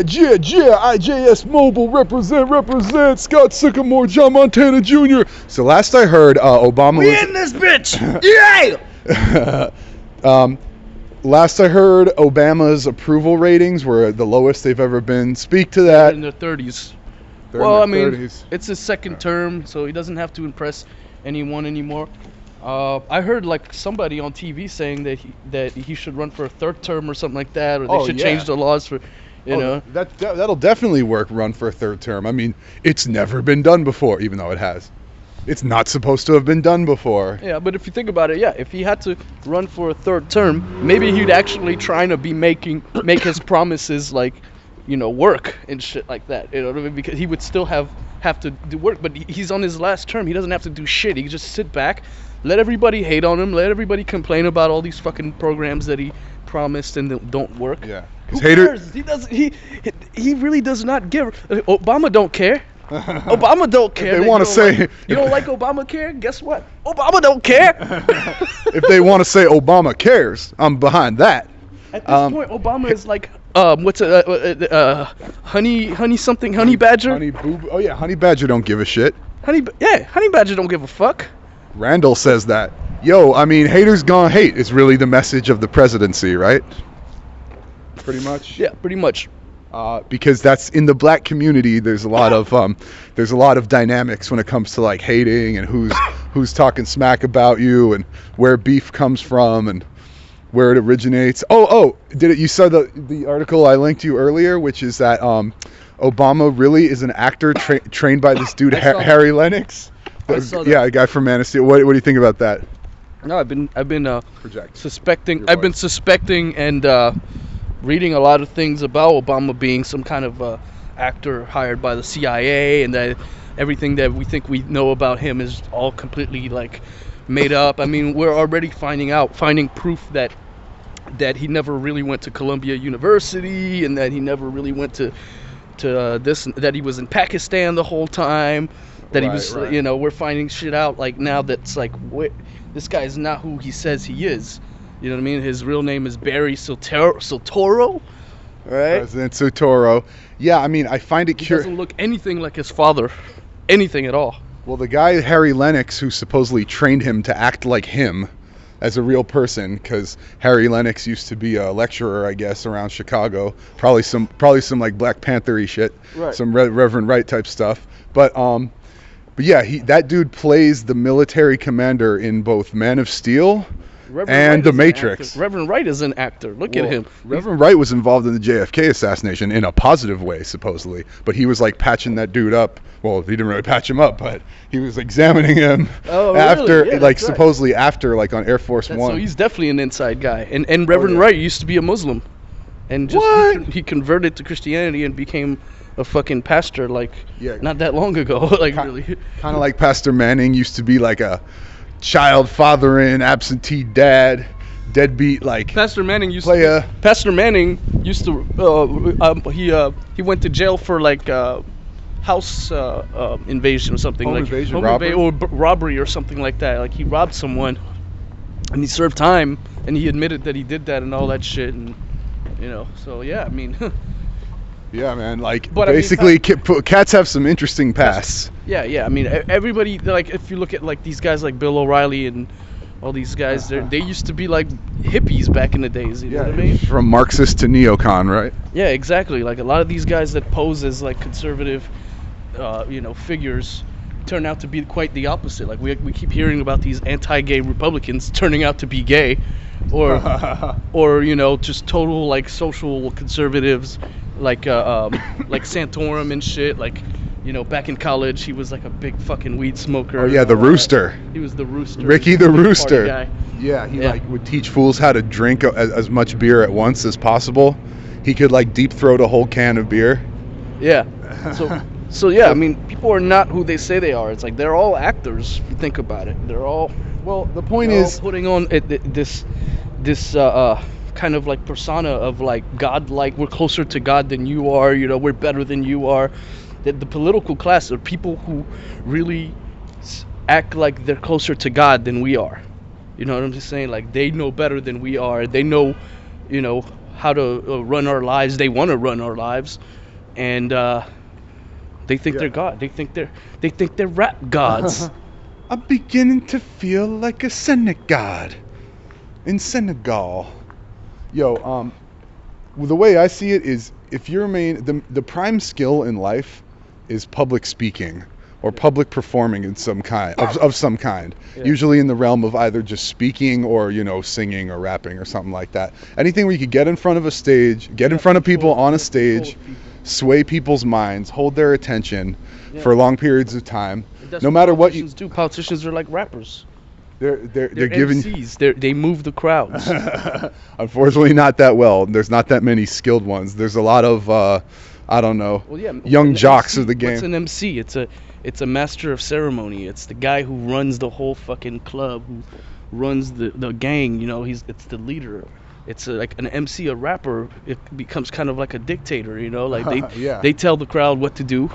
IJS Mobile, represent, Scott Sycamore, John Montana Jr. So last I heard, Obama We in this bitch! Yeah! Last I heard, Obama's approval ratings were the lowest they've ever been. Speak to that. In their 30s. They're Well, I in their mean, 30s. it's his second term, so he doesn't have to impress anyone anymore. I heard like somebody on TV saying that he should run for a third term or something like that, or they should change the laws for, you know. That'll definitely work. Run for a third term. I mean, it's never been done before, even though it has. It's not supposed to have been done before. Yeah, but if you think about it, yeah, if he had to run for a third term, maybe he'd actually trying to make his promises like, you know, work and shit like that. You know what I mean? Because he would still have to do work, but he's on his last term. He doesn't have to do shit. He can just sit back, let everybody hate on him, let everybody complain about all these fucking programs that he promised and that don't work. Yeah. Who cares? He really does not give. Obama don't care. Obama don't care. If they want to say you don't like Obamacare, guess what? Obama don't care. If they want to say Obama cares, I'm behind that. At this point, Obama is like what's honey badger? Honey boob. Oh yeah, honey badger don't give a shit. Honey badger don't give a fuck. Randall says that. Yo, I mean, haters gonna hate is really the message of the presidency, right? Pretty much. Yeah, pretty much. Because that's in the black community. There's a lot of dynamics when it comes to like hating and who's talking smack about you and where beef comes from and where it originates. You saw the article I linked you earlier, which is that Obama really is an actor trained by this dude Harry Lennox. Yeah, a guy from Man of Steel. What do you think about that? No, I've been suspecting. I've been suspecting and reading a lot of things about Obama being some kind of actor hired by the CIA, and that everything that we think we know about him is all completely like made up. I mean, we're already finding proof that he never really went to Columbia University, and that he never really went to this, that he was in Pakistan the whole time, that he was, you know, we're finding shit out like now that's like, this guy is not who he says he is. You know what I mean? His real name is Barry Soetoro, right? President Soetoro. Yeah, I mean, I find it curious. He doesn't look anything like his father, anything at all. Well, the guy Harry Lennox, who supposedly trained him to act like him as a real person, because Harry Lennox used to be a lecturer, I guess, around Chicago. Probably some like Black Panther-y shit, right. Some Reverend Wright type stuff. But yeah, that dude plays the military commander in both Man of Steel and The Matrix. Reverend Wright is an actor. Look at him. Reverend Wright was involved in the JFK assassination in a positive way, supposedly. But he was like patching that dude up. Well, he didn't really patch him up, but he was examining him after, really? Yeah, like supposedly after, like on Air Force One. So he's definitely an inside guy. And Reverend Wright used to be a Muslim, and just he converted to Christianity and became a fucking pastor not that long ago. Really. Kind of like Pastor Manning used to be like a child fathering, absentee dad, deadbeat, like Pastor Manning used to he went to jail for like house invasion or something, home like invasion, robbery or something like that. Like he robbed someone and he served time and he admitted that he did that and all that shit, and you know, so yeah, I mean yeah, man, like, but basically, cats have some interesting pasts. Yeah, I mean, everybody, like, if you look at, like, these guys like Bill O'Reilly and all these guys, they used to be, like, hippies back in the days, you know what I mean? From Marxist to neocon, right? Yeah, exactly. Like, a lot of these guys that pose as, like, conservative, figures turn out to be quite the opposite. Like, we keep hearing about these anti-gay Republicans turning out to be gay, or you know, just total, like, social conservatives, like Santorum and shit. Like, you know, back in college, he was like a big fucking weed smoker. Oh yeah, the Rooster. He was the Rooster. Ricky the Rooster. Guy. Yeah, he like would teach fools how to drink as much beer at once as possible. He could like deep throat a whole can of beer. Yeah. So yeah, I mean, people are not who they say they are. It's like they're all actors. If you think about it, they're all. Well, the point is putting on this kind of like persona of like God, like we're closer to God than you are. You know, we're better than you are. The political class are people who really act like they're closer to God than we are. You know what I'm just saying? Like they know better than we are. They know, you know, how to run our lives. They want to run our lives, and they think they're God. They think they're rap gods. I'm beginning to feel like a Senegad in Senegal. Yo, the way I see it is, if your the prime skill in life is public speaking or public performing in some kind of some kind, usually in the realm of either just speaking or singing or rapping or something like that. Anything where you could get in front of a stage, get in front of people on a stage, sway people's minds, hold their attention for long periods of time. No matter what you do, politicians are like rappers. They're giving MCs. They move the crowds. Unfortunately, not that well. There's not that many skilled ones. There's a lot of I don't know, young jocks of the game. What's an MC? It's a master of ceremony. It's the guy who runs the whole fucking club, who runs the gang. It's the leader. It's like an MC, a rapper. It becomes kind of like a dictator. Like they tell the crowd what to do.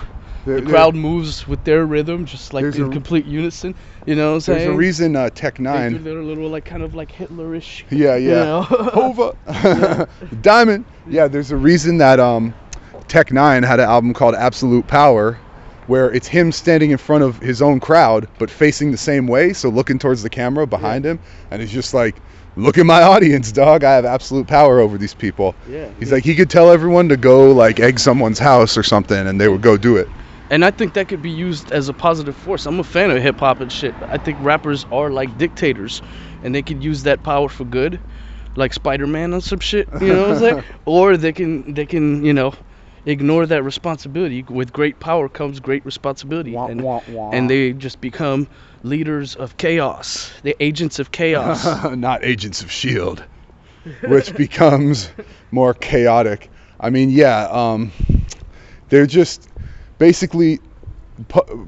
The crowd moves with their rhythm, just like in complete unison. You know what I'm saying? There's a reason Tech Nine. They do their little like kind of like Hitlerish. Yeah. Hova, Diamond. Yeah, there's a reason that Tech Nine had an album called Absolute Power, where it's him standing in front of his own crowd, but facing the same way, so looking towards the camera behind him, and he's just like, look at my audience, dog. I have absolute power over these people. Yeah. He's like, he could tell everyone to go like egg someone's house or something, and they would go do it. And I think that could be used as a positive force. I'm a fan of hip hop and shit. I think rappers are like dictators, and they could use that power for good, like Spider-Man on some shit. You know what I'm saying? Or they can ignore that responsibility. With great power comes great responsibility, and they just become leaders of chaos. They're agents of chaos. Not agents of S.H.I.E.L.D., which becomes more chaotic. I mean, they're just basically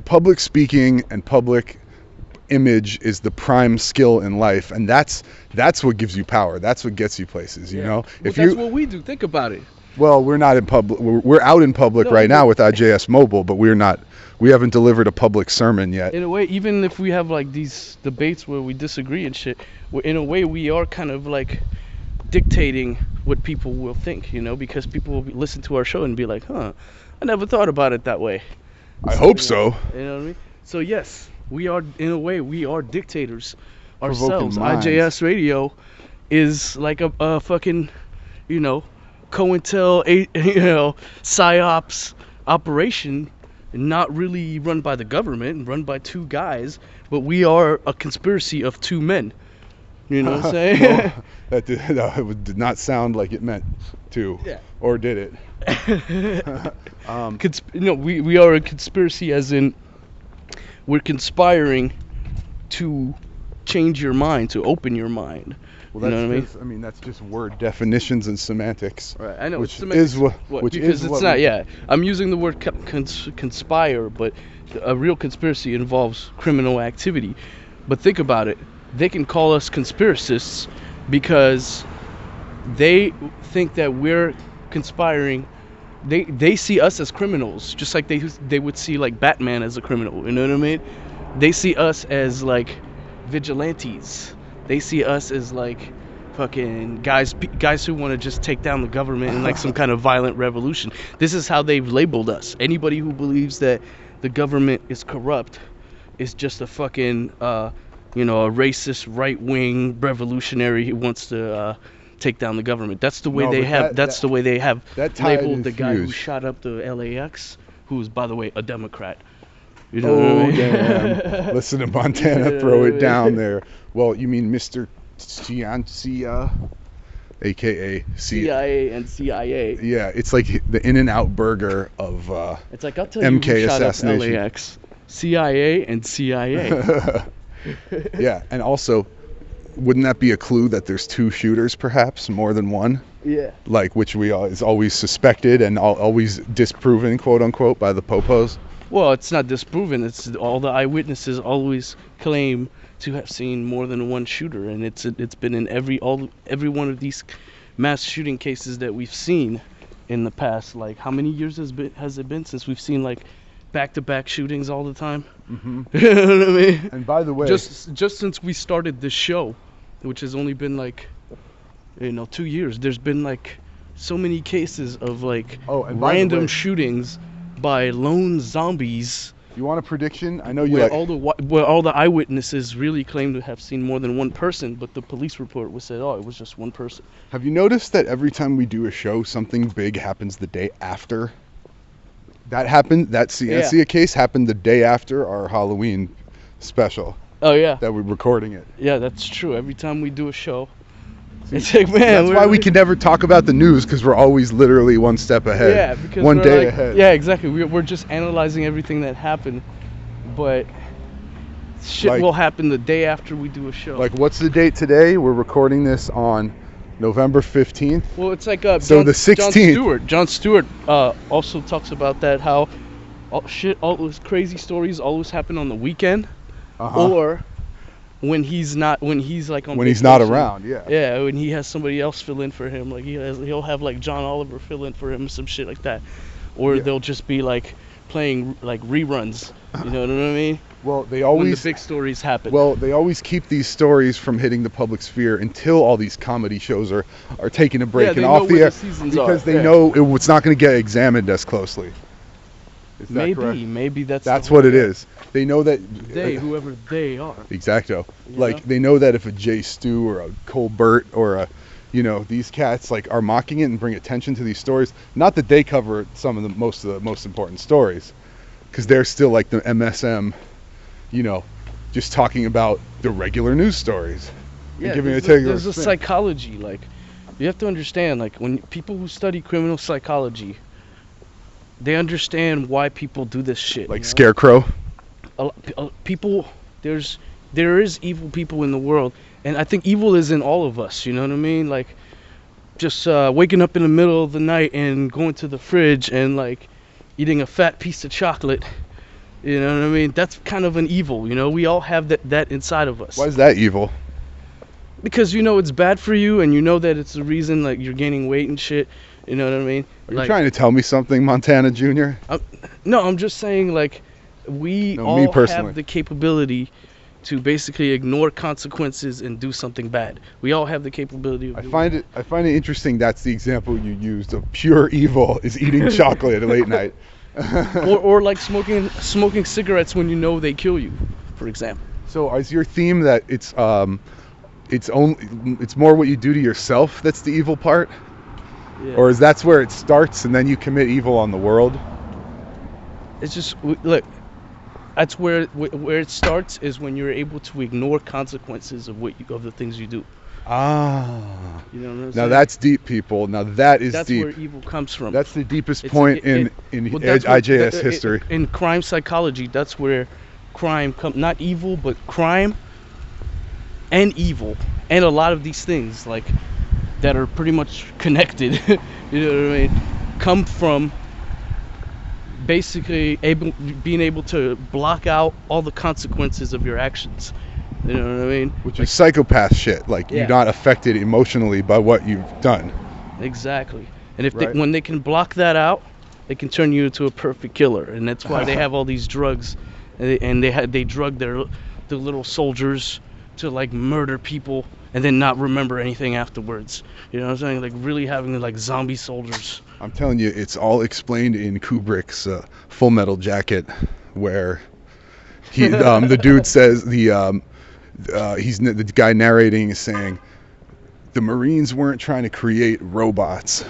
public speaking and public image is the prime skill in life, and that's what gives you power. That's what gets you places. You know, that's what we do. Think about it. Well, we're not in public. We're out in public right now with IJS Mobile, but we haven't delivered a public sermon yet. In a way, even if we have like these debates where we disagree and shit, in a way we are kind of like dictating what people will think, because people will listen to our show and be like, huh, I never thought about it that way. I hope so. You know what I mean? So yes, we are, in a way, we are dictators ourselves. IJS Radio is like a fucking, COINTEL, PSYOPs operation, not really run by the government, run by two guys, but we are a conspiracy of two men. You know what I'm saying? Well, that did not sound like it meant to. Yeah. Or did it? We are a conspiracy, as in we're conspiring to change your mind, to open your mind. Well, you know what I mean? That's just word definitions and semantics. Right, I know. Which is what. Because it's not. Yeah, I'm using the word conspire, but a real conspiracy involves criminal activity. But think about it. They can call us conspiracists because they think that we're conspiring. They see us as criminals, just like they would see like Batman as a criminal. You know what I mean? They see us as like vigilantes. They see us as like fucking guys who want to just take down the government in like some kind of violent revolution. This is how they've labeled us. Anybody who believes that the government is corrupt is just a fucking a racist right-wing revolutionary who wants to take down the government. That's the way they have labeled the guy who shot up the LAX, who's, by the way, a Democrat. You know what I mean? Damn. Listen to Montana throw it down there. Well, you mean Mr. Ciancia, a.k.a. CIA and CIA. Yeah, it's like the In-N-Out burger of it's like, I'll tell MK you who assassination. shot up LAX. CIA and CIA. Yeah, and also, wouldn't that be a clue that there's two shooters, perhaps, more than one? Yeah. Like, which is always suspected and always disproven, quote unquote, by the popos? Well, it's not disproven. It's all the eyewitnesses always claim to have seen more than one shooter, and it's been in every one of these mass shooting cases that we've seen in the past. Like, how many years has it been since we've seen like back-to-back shootings all the time? Mm-hmm. You know what I mean? And by the way, just since we started this show, which has only been like 2 years, there's been like so many cases of like and by the random way, shootings by lone zombies. You want a prediction? I know you where like all the eyewitnesses really claim to have seen more than one person, but the police report was said, oh, it was just one person. Have you noticed that every time we do a show, something big happens the day after? That happened. That Ciencia case happened the day after our Halloween special. Oh yeah. That we're recording it. Yeah, that's true. Every time we do a show, it's like, man. That's why we can never talk about the news, because we're always literally one step ahead. Yeah, because one day ahead. Yeah, exactly. We're just analyzing everything that happened, but shit will happen the day after we do a show. Like, what's the date today? We're recording this on November 15th. Well, it's like the 16th. Jon Stewart also talks about that, how all those crazy stories always happen on the weekend, or when he's not on when he's not around. Yeah, when he has somebody else fill in for him, like he'll have like John Oliver fill in for him or some shit like that, or they'll just be like playing like reruns, you know what I mean? Well, they always, when the big stories happen. Well, they always keep these stories from hitting the public sphere until all these comedy shows are taking a break and off the air, because they know it's not going to get examined as closely. Is that correct? Maybe that's what it is. They know that whoever they are. Exacto. Like they know that if a Jay Stu or a Colbert or a, these cats like are mocking it and bring attention to these stories. Not that they cover some of the most important stories, because they're still like the MSM, just talking about the regular news stories. Yeah, and giving there's a psychology. Like, you have to understand, like, when people who study criminal psychology, they understand why people do this shit. Like Scarecrow. People, there is evil people in the world, and I think evil is in all of us. You know what I mean? Like, just waking up in the middle of the night and going to the fridge and like eating a fat piece of chocolate. You know what I mean? That's kind of an evil. We all have that inside of us. Why is that evil? Because it's bad for you, and that it's the reason like you're gaining weight and shit. You know what I mean? Are you trying to tell me something, Montana Jr.? No, I'm just saying, like, we all have the capability to basically ignore consequences and do something bad. We all have the capability of I find it interesting that's the example you used of pure evil is eating chocolate at late night. or like smoking cigarettes when they kill you, for example. So is your theme that it's more what you do to yourself that's the evil part? Yeah. Or is that's where it starts and then you commit evil on the world? It's just, look, that's where it starts, is when you're able to ignore consequences of the things you do. Ah. You know what I'm saying? Now that's deep, people. Now that's deep. That's where evil comes from. That's the deepest point in IJS history. In crime psychology, that's where crime comes, not evil, but crime and evil, and a lot of these things, like, that are pretty much connected, you know what I mean, come from basically being able to block out all the consequences of your actions. You know what I mean? Which is psychopath shit. Like, you're not affected emotionally by what you've done. Exactly. And when they can block that out, they can turn you into a perfect killer. And that's why they have all these drugs, and they drug the little soldiers to like murder people and then not remember anything afterwards. You know what I'm saying? Like, really having like zombie soldiers. I'm telling you, it's all explained in Kubrick's Full Metal Jacket, where the dude says the guy narrating is saying the Marines weren't trying to create robots,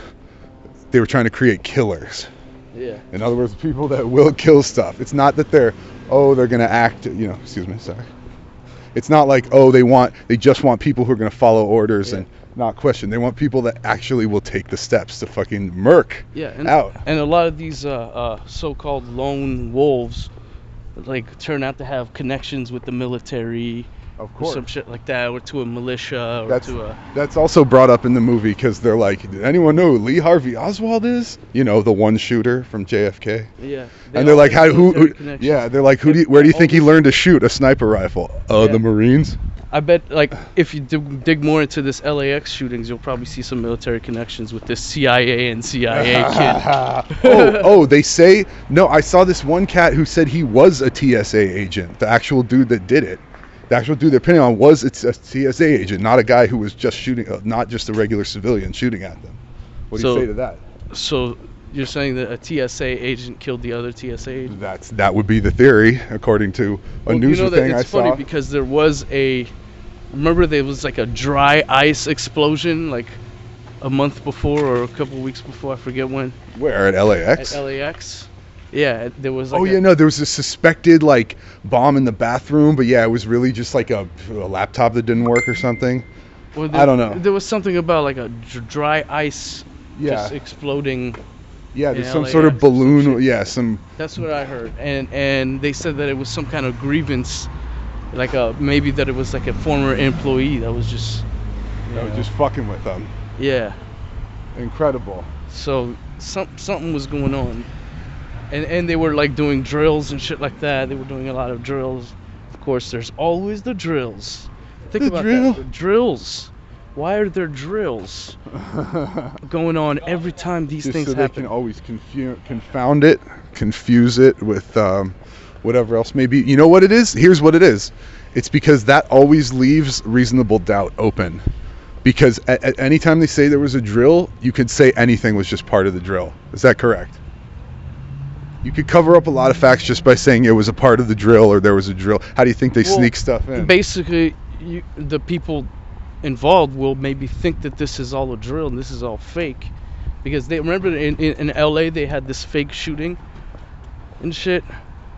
they were trying to create killers. Yeah. In other words, people that will kill stuff. It's not that they're gonna act, sorry. It's not like, they just want people who are going to follow orders and not question. They want people that actually will take the steps to fucking murk out. And a lot of these so-called lone wolves, like, turn out to have connections with the military. Of course. Or some shit like that, or to a militia, That's also brought up in the movie, because they're like, did anyone know who Lee Harvey Oswald is? The one shooter from JFK. Yeah. And they're like, they're like, where do you think he learned to shoot a sniper rifle? The Marines. I bet, like, if you dig more into this LAX shootings, you'll probably see some military connections with this CIA and CIA kid. They say, no, I saw this one cat who said he was a TSA agent, the actual dude that did it. The actual dude they're pinning on was a TSA agent, not a guy who was just shooting, not just a regular civilian shooting at them. What do you say to that? So you're saying that a TSA agent killed the other TSA agent? That would be the theory, according to a news thing I saw. It's funny because there was remember there was like a dry ice explosion like a month before or a couple weeks before, I forget when. Where, at LAX? At LAX. Yeah, there was like there was a suspected like bomb in the bathroom, but yeah, it was really just like a laptop that didn't work or something. I don't know. There was something about like a dry ice just exploding. Yeah, there's some sort of balloon. Some. That's what I heard, and they said that it was some kind of grievance, like maybe that it was like a former employee that was just. Just fucking with them. Yeah. Incredible. So something was going on, and they were like doing drills and shit like that. They were doing a lot of drills. Of course, there's always the drills. Think about that. The drills. Why are there drills going on every time these things happen? They can always confound it, confuse it with whatever else may be. You know what it is? Here's what it is. It's because that always leaves reasonable doubt open. Because at any time they say there was a drill, you could say anything was just part of the drill. Is that correct? You could cover up a lot of facts just by saying it was a part of the drill or there was a drill. How do you think they sneak stuff in? Basically, the people involved will maybe think that this is all a drill and this is all fake. Because they remember in LA they had this fake shooting and shit.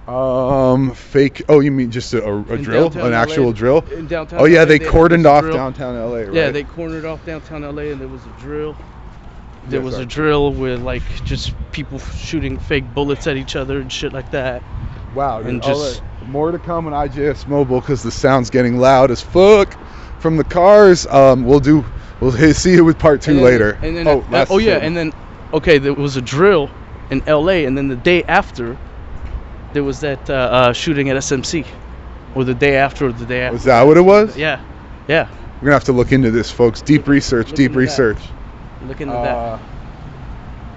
Fake. Oh, you mean just a drill? An actual LA, drill? In downtown oh, yeah, LA, they cordoned off downtown LA, right? Yeah, they cornered off downtown LA and there was a drill. There was a drill with like just people shooting fake bullets at each other and shit like that. Wow. And just more to come on IJS Mobile because the sound's getting loud as fuck from the cars. We'll see you with part 2 later. And then and then there was a drill in LA, and then the day after there was that shooting at SMC, or the day after. Was that what it was? Yeah. We're gonna have to look into this, folks. Deep research. Look into that.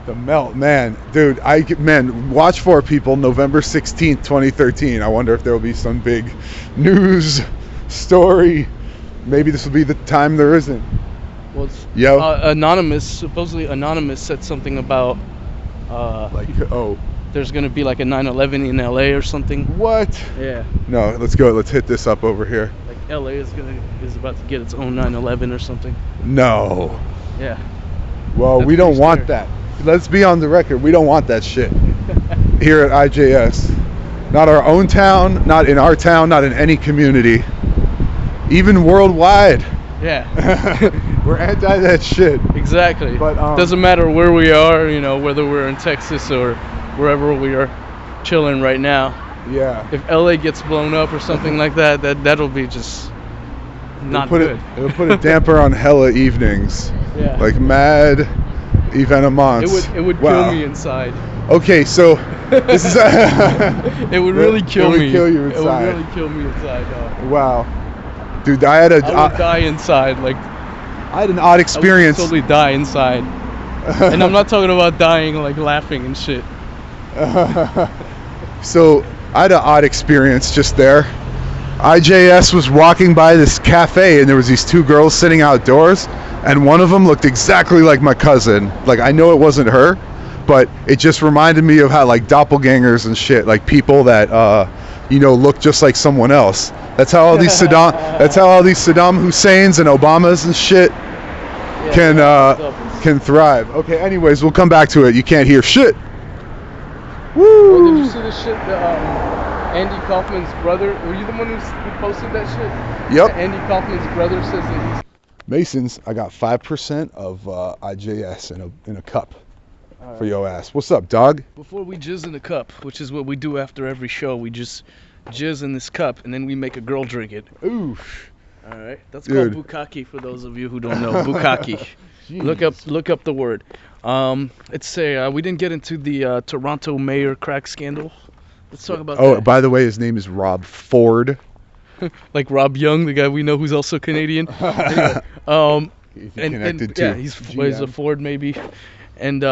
The melt, man, dude. Watch for people. November 16th, 2013. I wonder if there will be some big news story. Maybe this will be the time there isn't. Well, supposedly Anonymous said something about there's gonna be like a 9/11 in LA or something. What? Yeah. No, let's go. Let's hit this up over here. Like LA is about to get its own 9/11 or something. No. Yeah. Well, we don't want that. Let's be on the record. We don't want that shit here at IJS. Not our own town, not in our town, not in any community. Even worldwide. Yeah. We're anti that shit. Exactly. But doesn't matter where we are, whether we're in Texas or wherever we are chilling right now. Yeah. If LA gets blown up or something like that, that'll be just not good. It'll put a damper on hella evenings. Yeah. Like mad evenements. It would kill me inside. Okay, so this is it would really kill me. It would kill you inside. It would really kill me inside. Wow. Dude, I would die inside. Like I had an odd experience. I would totally die inside. And I'm not talking about dying like laughing and shit. So I had an odd experience just there. IJS was walking by this cafe and there was these 2 girls sitting outdoors, and one of them looked exactly like my cousin. Like, I know it wasn't her, but it just reminded me of how like doppelgangers and shit, like people that look just like someone else. That's how all these Saddam Husseins and Obamas and shit can thrive. Okay, anyways, we'll come back to it. You can't hear shit. Woo! Oh, did you see the shit that Andy Kaufman's brother? Were you the one who posted that shit? Yep. Andy Kaufman's brother says that he's Masons. I got 5% of IJS in a cup for your ass. What's up, dog? Before we jizz in the cup, which is what we do after every show, we just jizz in this cup and then we make a girl drink it. Oof. All right, that's called bukkake for those of you who don't know. Bukkake. Look up the word. It's we didn't get into the Toronto mayor crack scandal. Let's talk about that. Oh, by the way, his name is Rob Ford. Like Rob Young, the guy we know who's also Canadian. Anyway, he's a Ford maybe. And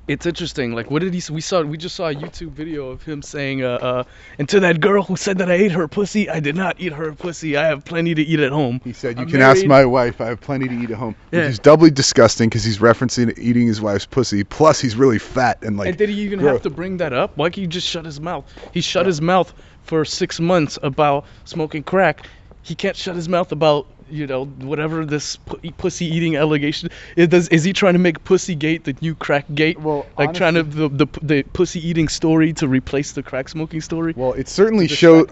It's interesting. Like, what did he? We just saw a YouTube video of him saying, and to that girl who said that I ate her pussy, I did not eat her pussy. I have plenty to eat at home. He said, you can ask my wife. I have plenty to eat at home. Yeah. Which is doubly disgusting because he's referencing eating his wife's pussy. Plus, he's really fat and like. And did he even have to bring that up? Why can't he just shut his mouth? He shut his mouth for 6 months about smoking crack. He can't shut his mouth about, you know, whatever this pussy eating allegation is. He trying to make Pussygate the new crack gate? Well, like honestly, trying to the pussy eating story to replace the crack smoking story. Well, it certainly shows.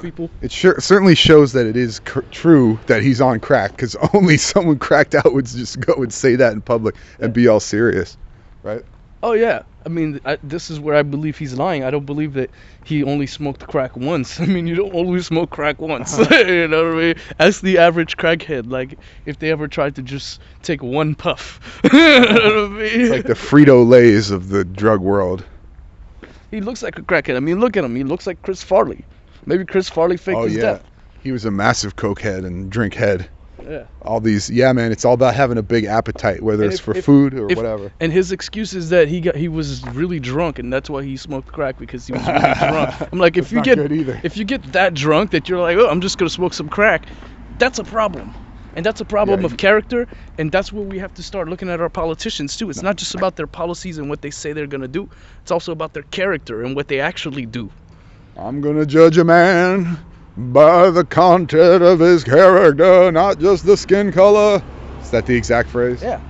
Certainly shows that it is true that he's on crack, because only someone cracked out would just go and say that in public and be all serious, right? Oh yeah, I mean, this is where I believe he's lying. I don't believe that he only smoked crack once. I mean, you don't always smoke crack once. You know what I mean? Ask the average crackhead, like, if they ever tried to just take one puff. You know what I mean? It's like the Frito-Lays of the drug world. He looks like a crackhead. I mean, look at him. He looks like Chris Farley. Maybe Chris Farley faked his death. He was a massive coke head and drink head. Yeah. All these, man, it's all about having a big appetite, whether it's for food or whatever. And his excuse is that he was really drunk, and that's why he smoked crack, because he was really drunk. I'm like, if you get that drunk that you're like, oh, I'm just gonna smoke some crack, that's a problem. And that's a problem of character, and that's where we have to start looking at our politicians too. It's not just about their policies and what they say they're gonna do. It's also about their character and what they actually do. I'm gonna judge a man by the content of his character, not just the skin color. Is that the exact phrase? Yeah.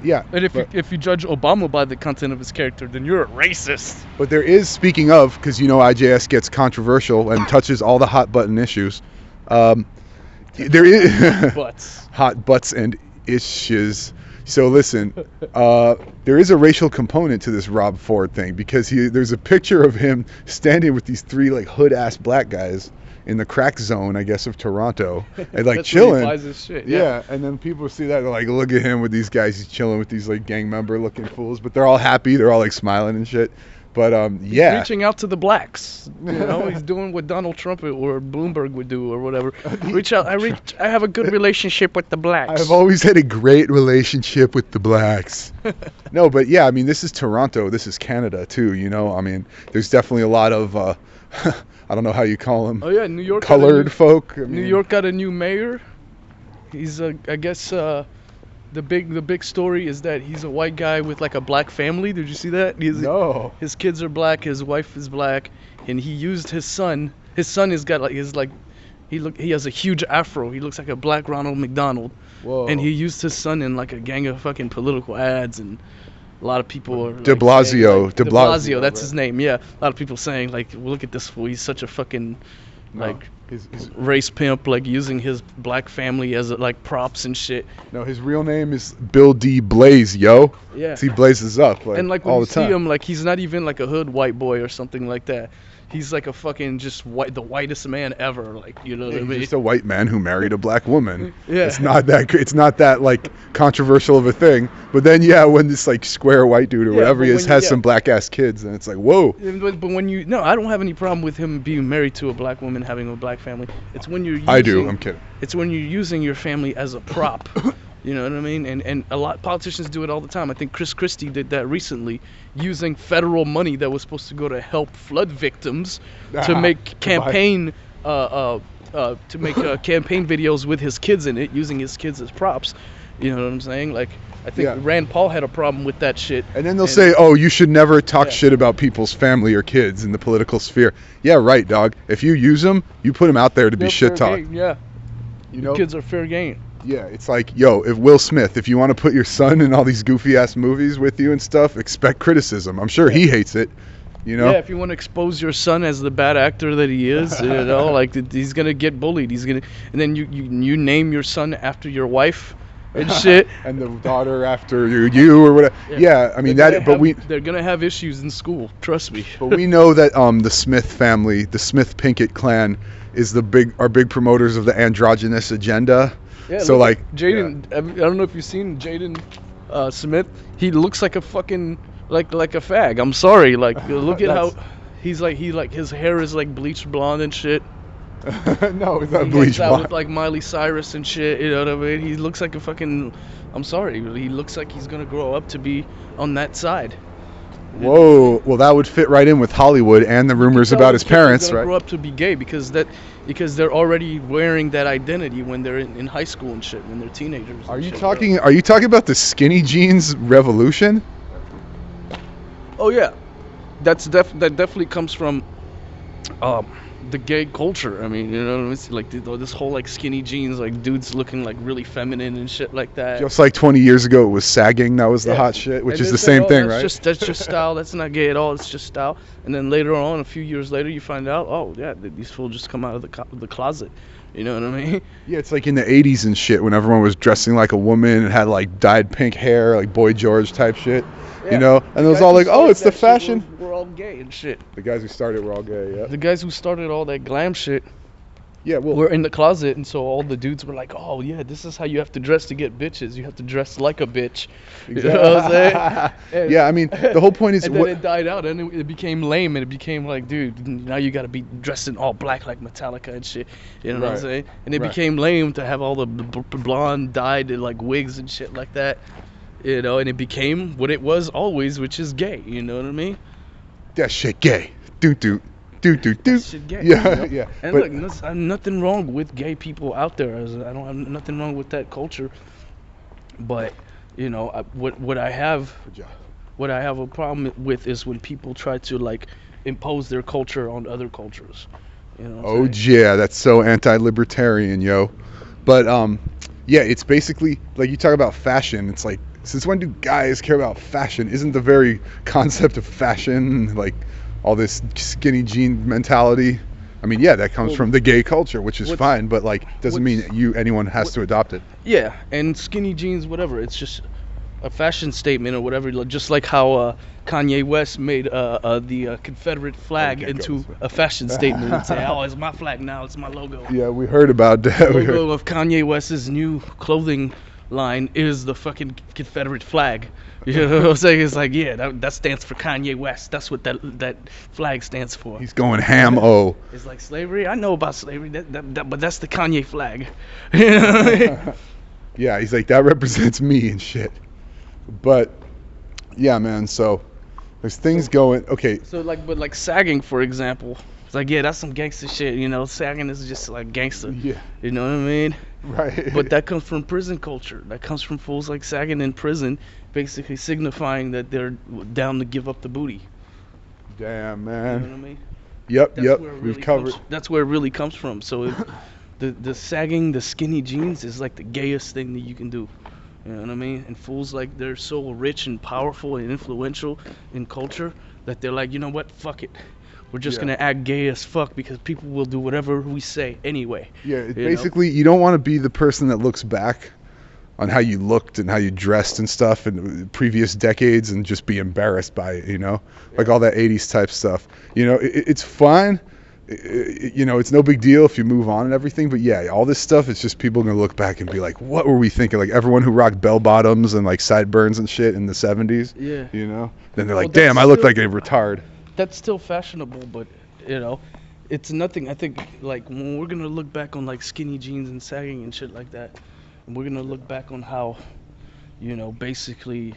Yeah. And if you judge Obama by the content of his character, then you're a racist. But there is, speaking of, because you know IJS gets controversial and touches all the hot button issues. There is hot butts and issues. So listen, there is a racial component to this Rob Ford thing, because there's a picture of him standing with these three like hood ass black guys in the crack zone, I guess, of Toronto, and like chilling. Where he buys his shit. Yeah, and then people see that, they're like, look at him with these guys. He's chilling with these like gang member looking fools, but they're all happy. They're all like smiling and shit. But He's reaching out to the blacks. You know, he's doing what Donald Trump or Bloomberg would do or whatever. Reach out. I have a good relationship with the blacks. I've always had a great relationship with the blacks. No, but yeah, I mean, this is Toronto. This is Canada too. You know, I mean, there's definitely a lot of I don't know how you call them. Oh yeah, New York. Colored folk. I mean, New York got a new mayor. He's I guess. The big story is that he's a white guy with like a black family. Did you see that? No. His kids are black. His wife is black, and he used his son. His son has got he has a huge afro. He looks like a black Ronald McDonald. Whoa. And he used his son in like a gang of fucking political ads, and a lot of people are De Blasio. De Blasio, that's his name. Yeah, a lot of people saying like, well, look at this fool. He's such a fucking his race pimp, like using his black family as like props and shit. No, his real name is Bill D. Blaze, yo. Yeah. So he blazes up like, and like when all you the time. see him, like he's not even like a hood white boy or something like that. He's like a fucking just the whitest man ever, like, you know what I mean? He's just a white man who married a black woman. Yeah. It's not that like controversial of a thing. But then when this like square white dude or whatever he is has some black ass kids, and it's like, whoa. But when I don't have any problem with him being married to a black woman, having a black family. It's when you're I do. I'm kidding. It's when you're using your family as a prop. You know what I mean? And a lot politicians do it all the time. I think Chris Christie did that recently, using federal money that was supposed to go to help flood victims to make campaign campaign videos with his kids in it, using his kids as props. You know what I'm saying? Like, I think Rand Paul had a problem with that shit. And then they'll say, oh, you should never talk shit about people's family or kids in the political sphere. Yeah, right, dog. If you use them, you put them out there to be shit talked. Yeah. You know? Kids are fair game. Yeah, it's like, yo, if Will Smith, if you want to put your son in all these goofy ass movies with you and stuff, expect criticism. I'm sure he hates it, you know? Yeah, if you want to expose your son as the bad actor that he is, you know, like he's gonna get bullied. And then you name your son after your wife and shit. And the daughter after you or whatever. Yeah, I mean they're gonna have issues in school. Trust me. But we know that the Smith family, the Smith Pinkett clan, is our big promoters of the androgynous agenda. Yeah, so like Jaden, I don't know if you've seen Jaden Smith. He looks like a fucking like a fag. I'm sorry. Like, look at how he's like his hair is like bleached blonde and shit. No, it's not bleached blonde. With like Miley Cyrus and shit. You know what I mean? He looks like a fucking. I'm sorry. He looks like he's gonna grow up to be on that side. Whoa. Well, that would fit right in with Hollywood and the rumors about his parents, right? Grow up to be gay because they're already wearing that identity when they're in high school and shit, when they're teenagers. Are you talking about the skinny jeans revolution? Oh yeah, that definitely comes from the gay culture. I mean, you know, it's like this whole like skinny jeans, like dudes looking like really feminine and shit like that. Just like 20 years ago, it was sagging. That was the hot shit, which is the same thing, right? That's just style. That's not gay at all. It's just style. And then later on, a few years later, you find out, oh yeah, these fools just come out of the closet. You know what I mean? Yeah, it's like in the 80s and shit when everyone was dressing like a woman and had like dyed pink hair, like Boy George type shit. Yeah. You know, and it was all like, oh, it's the fashion. We're all gay and shit. The guys who started were all gay, yeah. The guys who started all that glam shit, yeah, well, were in the closet, and so all the dudes were like, oh yeah, this is how you have to dress to get bitches. You have to dress like a bitch. Exactly. You know what I'm saying? Yeah, I mean, the whole point is, and then it died out, and it became lame, and it became like, dude, now you gotta be dressed in all black like Metallica and shit. You know what I'm saying? And it became lame to have all the blonde dyed like wigs and shit like that. You know, and it became what it was always, which is gay. You know what I mean? That shit gay. Doot. That shit gay. Yeah, you know? yeah. And look, there's nothing wrong with gay people out there. I don't have nothing wrong with that culture. But you know, what I have a problem with is when people try to like impose their culture on other cultures. You know? Oh yeah, that's so anti-libertarian, yo. But yeah, it's basically like you talk about fashion. It's like, since when do guys care about fashion? Isn't the very concept of fashion like all this skinny jean mentality? I mean, yeah, that comes from the gay culture, which is fine, but like doesn't mean anyone has to adopt it. Yeah, and skinny jeans, whatever. It's just a fashion statement or whatever. Just like how Kanye West made the Confederate flag into a fashion statement and say, "Oh, it's my flag now. It's my logo." Yeah, we heard about that. The logo of Kanye West's new clothing line is the fucking Confederate flag. You know what I'm saying? It's like, yeah, that stands for Kanye West. That's what that flag stands for. He's going ham-o. It's like slavery. I know about slavery, but that's the Kanye flag. You know what I mean? Yeah, he's like, that represents me and shit. But yeah, man, so there's things going. Okay. So like sagging, for example. It's like, yeah, that's some gangster shit, you know. Sagging is just like gangster. Yeah. You know what I mean? Right. But that comes from prison culture. That comes from fools like sagging in prison, basically signifying that they're down to give up the booty. Damn, man. You know what I mean? Yep. We've covered. That's where it really comes from. So if the sagging, the skinny jeans is like the gayest thing that you can do. You know what I mean? And fools like they're so rich and powerful and influential in culture that they're like, you know what? Fuck it. We're just gonna act gay as fuck because people will do whatever we say anyway. Yeah, basically, you don't want to be the person that looks back on how you looked and how you dressed and stuff in previous decades and just be embarrassed by it, you know? Like all that 80s type stuff. You know, it's fine. You know, it's no big deal if you move on and everything, but yeah, all this stuff, it's just people gonna look back and be like, what were we thinking? Like everyone who rocked bell bottoms and like sideburns and shit in the 70s. Yeah. You know? Then they're like, damn, I look like a retard. That's still fashionable, but you know, it's nothing. I think like when we're gonna look back on like skinny jeans and sagging and shit like that, and we're gonna look back on how, you know, basically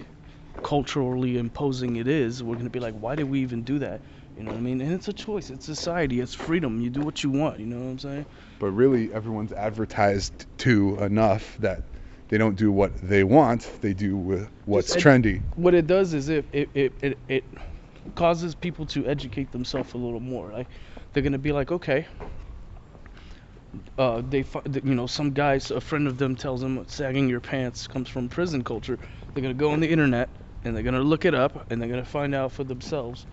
culturally imposing it is, we're gonna be like, why did we even do that? You know what I mean? And it's a choice. It's society. It's freedom. You do what you want. You know what I'm saying? But really, everyone's advertised to enough that they don't do what they want. They do what's trendy. What it does is it causes people to educate themselves a little more. Like they're gonna be like, okay, you know, some guys, a friend of them tells them sagging your pants comes from prison culture. They're gonna go on the internet and they're gonna look it up and they're gonna find out for themselves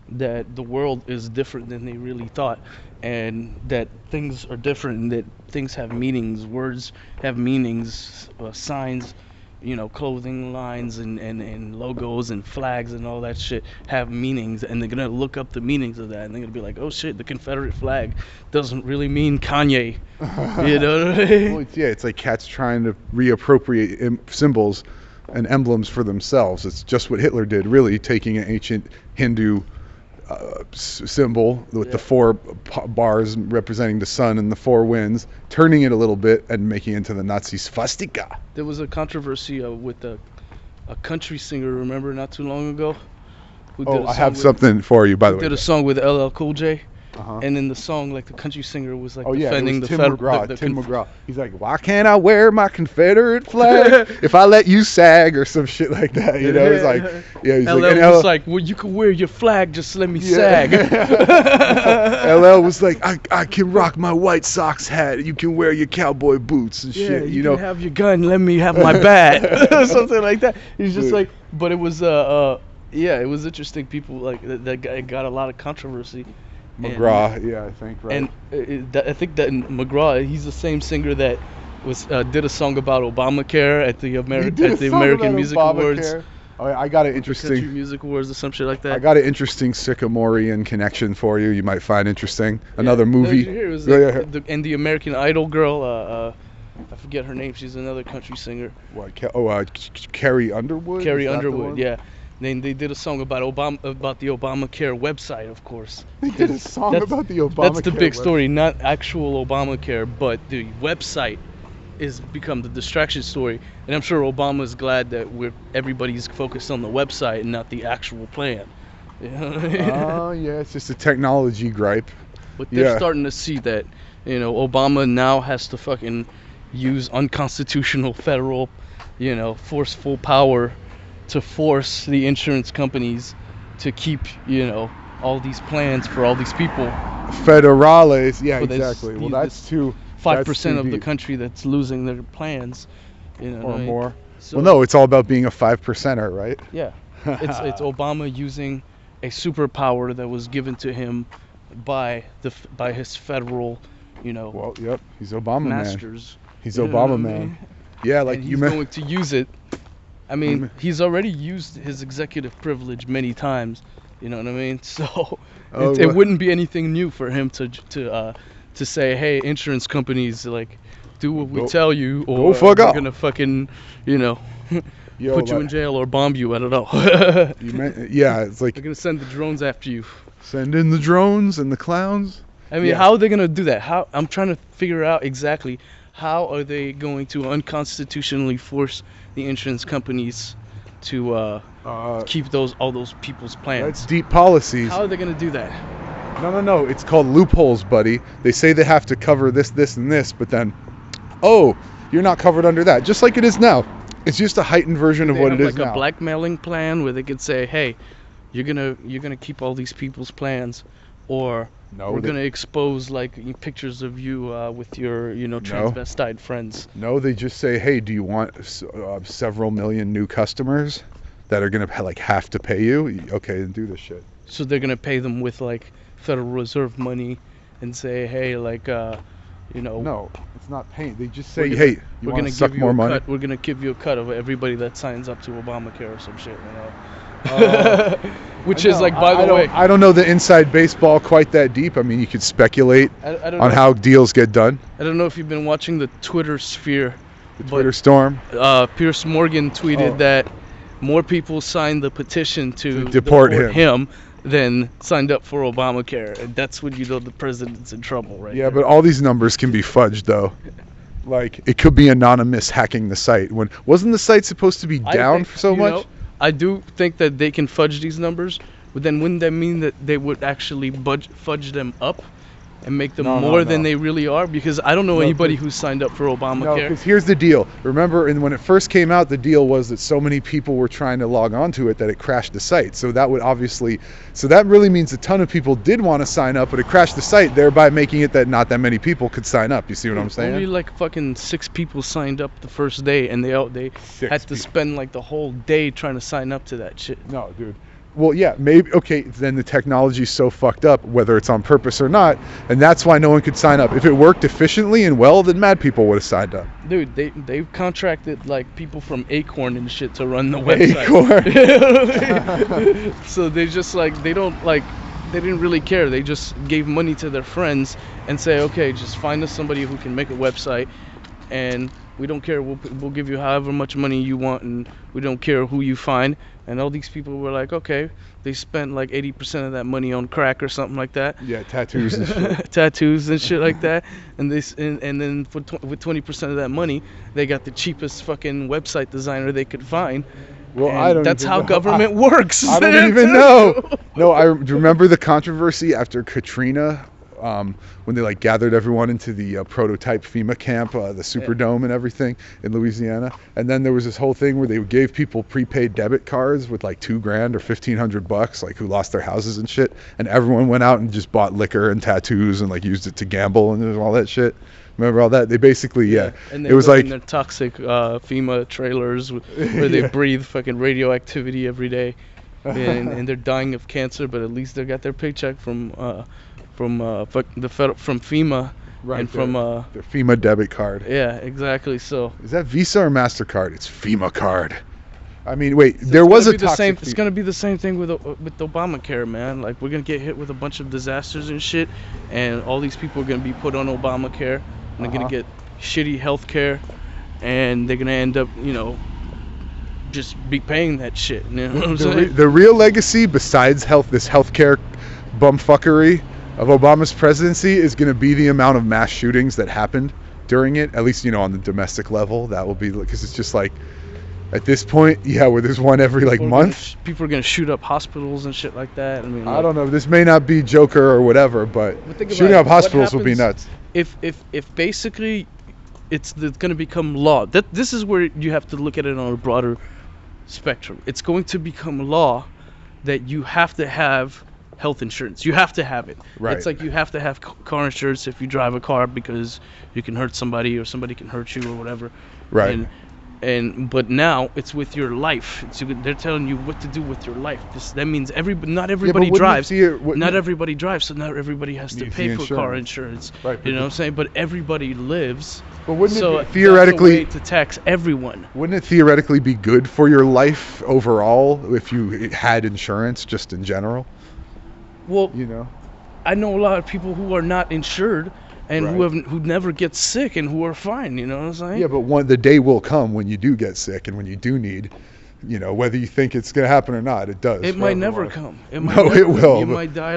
that the world is different than they really thought, and that things are different, and that things have meanings, words have meanings, signs, you know, clothing lines and logos and flags and all that shit have meanings, and they're gonna look up the meanings of that, and they're gonna be like, oh shit, the Confederate flag doesn't really mean Kanye. You know what I mean? Well, it's like cats trying to reappropriate symbols and emblems for themselves. It's just what Hitler did, really, taking an ancient Hindu symbol with the four bars representing the sun and the four winds, turning it a little bit and making it into the Nazi swastika. There was a controversy with a country singer, remember, not too long ago, who did a song I have something for you, by the way. Did a song with LL Cool J. Uh-huh. And in the song, like the country singer was like defending the Tim federal. McGraw. Tim McGraw. He's like, why can't I wear my Confederate flag if I let you sag or some shit like that? You know, he's like, yeah. He's LL was like, well, you can wear your flag, just let me sag. LL was like, I can rock my White Sox hat. You can wear your cowboy boots and shit. You know, can have your gun. Let me have my bat, something like that. He's just like, but it was it was interesting. People like that guy got a lot of controversy. McGraw, I think, right. And I think that McGraw, he's the same singer that was did a song about Obamacare at the American Music Awards. Oh, I got an interesting Country Music Awards or some shit like that. I got an interesting Sycamorian connection for you. You might find interesting. Another movie. It was and the American Idol girl. I forget her name. She's another country singer. What? Carrie Underwood. Carrie Underwood, yeah. Then they did a song about the Obamacare website, of course. They did a song about the Obamacare. That's the big story, not actual Obamacare, but the website is become the distraction story. And I'm sure Obama's glad that everybody's focused on the website and not the actual plan. Oh yeah, it's just a technology gripe. But they're starting to see that, Obama now has to fucking use unconstitutional federal, forceful power to force the insurance companies to keep, all these plans for all these people. Federales, yeah, exactly. Well, that's too 5% of the country that's losing their plans, or more. So, well, no, it's all about being a 5%er, right? Yeah, it's Obama using a superpower that was given to him by his federal, Well, yep, he's Obama masters. Man. He's Obama man. Yeah, like and he's going to use it. I mean, he's already used his executive privilege many times. You know what I mean? So it wouldn't be anything new for him to say, hey, insurance companies, like, do what we tell you, or we're gonna fucking, put you in jail or bomb you. I don't know. It's like they're gonna send the drones after you. Send in the drones and the clowns. I mean, how are they gonna do that? I'm trying to figure out exactly how are they going to unconstitutionally force the insurance companies to keep all those people's plans. That's deep policies. How are they going to do that? No. It's called loopholes, buddy. They say they have to cover this, and this, but then, you're not covered under that. Just like it is now. It's just a heightened version of what it is now. Like a blackmailing plan where they could say, hey, you're gonna keep all these people's plans, or we're gonna expose like pictures of you with your transvestite friends. No, they just say, hey, do you want several million new customers that are gonna have to pay you? Okay, then do this shit. So they're gonna pay them with like Federal Reserve money, and say, hey, like No, it's not paying. They just say, hey, you want to suck more money? We're gonna give you a cut of everybody that signs up to Obamacare or some shit, Which is like, by the way, I don't know the inside baseball quite that deep. I mean, you could speculate on how deals get done. I don't know if you've been watching the Twitter sphere. The Twitter storm. Piers Morgan tweeted that more people signed the petition to deport him than signed up for Obamacare, and that's when the president's in trouble, right? Yeah, but all these numbers can be fudged, though. Like, it could be anonymous hacking the site. Wasn't the site supposed to be down for so much? I do think that they can fudge these numbers, but then wouldn't that mean that they would actually fudge them up and make them more than they really are? Because I don't know anybody who's signed up for Obamacare. No, because here's the deal. Remember, when it first came out, the deal was that so many people were trying to log on to it that it crashed the site. So that really means a ton of people did want to sign up, but it crashed the site, thereby making it that not that many people could sign up. You see what I'm saying? Only like fucking 6 people signed up the first day, and they had to spend like the whole day trying to sign up to that shit. No, dude. Well, yeah, maybe, okay, then the technology's so fucked up, whether it's on purpose or not, and that's why no one could sign up. If it worked efficiently and well, then mad people would have signed up. Dude, they've contracted, like, people from Acorn and shit to run the website. Acorn? So they just, like, they didn't really care. They just gave money to their friends and say, okay, just find us somebody who can make a website, and we don't care. We'll give you however much money you want, and we don't care who you find. And all these people were like, okay. They spent like 80% of that money on crack or something like that. Yeah, tattoos and shit. Tattoos and shit like that. And then with 20% of that money, they got the cheapest fucking website designer they could find, Well, And I don't. That's even how know. government works. I don't even know. No, I remember the controversy after Katrina, when they like gathered everyone into the prototype FEMA camp, the Superdome and everything in Louisiana. And then there was this whole thing where they gave people prepaid debit cards with like $2,000 or $1,500, like who lost their houses and shit. And everyone went out and just bought liquor and tattoos and like used it to gamble and all that shit. Remember all that? They basically, And it was live like in their toxic FEMA trailers where they breathe fucking radioactivity every day, and they're dying of cancer. But at least they got their paycheck from FEMA, right, and from their FEMA debit card. Yeah, exactly. So is that Visa or MasterCard? It's FEMA card. I mean, wait, there was a toxic. It's gonna be the same thing with Obamacare, man. Like we're gonna get hit with a bunch of disasters and shit, and all these people are gonna be put on Obamacare, and they're gonna get shitty health care, and they're gonna end up, just be paying that shit. You know what I'm saying? The real legacy, besides this healthcare bumfuckery of Obama's presidency, is going to be the amount of mass shootings that happened during it. At least, on the domestic level, that will be, because it's just like, at this point, where there's one every month. People are gonna shoot up hospitals and shit like that. I mean, I don't know. This may not be Joker or whatever, but shooting up hospitals will be nuts. If basically it's gonna become law. This is where you have to look at it on a broader spectrum. It's going to become law that you have to have health insurance. You have to have it. Right. It's like you have to have car insurance if you drive a car because you can hurt somebody or somebody can hurt you or whatever. Right. But now it's with your life. They're telling you what to do with your life. That means not everybody drives. Not everybody drives, so not everybody has to pay for car insurance. Right. You know what I'm saying? But everybody lives. But wouldn't it theoretically that's a way to tax everyone? Wouldn't it theoretically be good for your life overall if you had insurance just in general? Well, I know a lot of people who are not insured. And who never get sick and who are fine, you know what I'm saying? Yeah, but the day will come when you do get sick and when you do need, whether you think it's going to happen or not, it does. It might never come. It will. You might die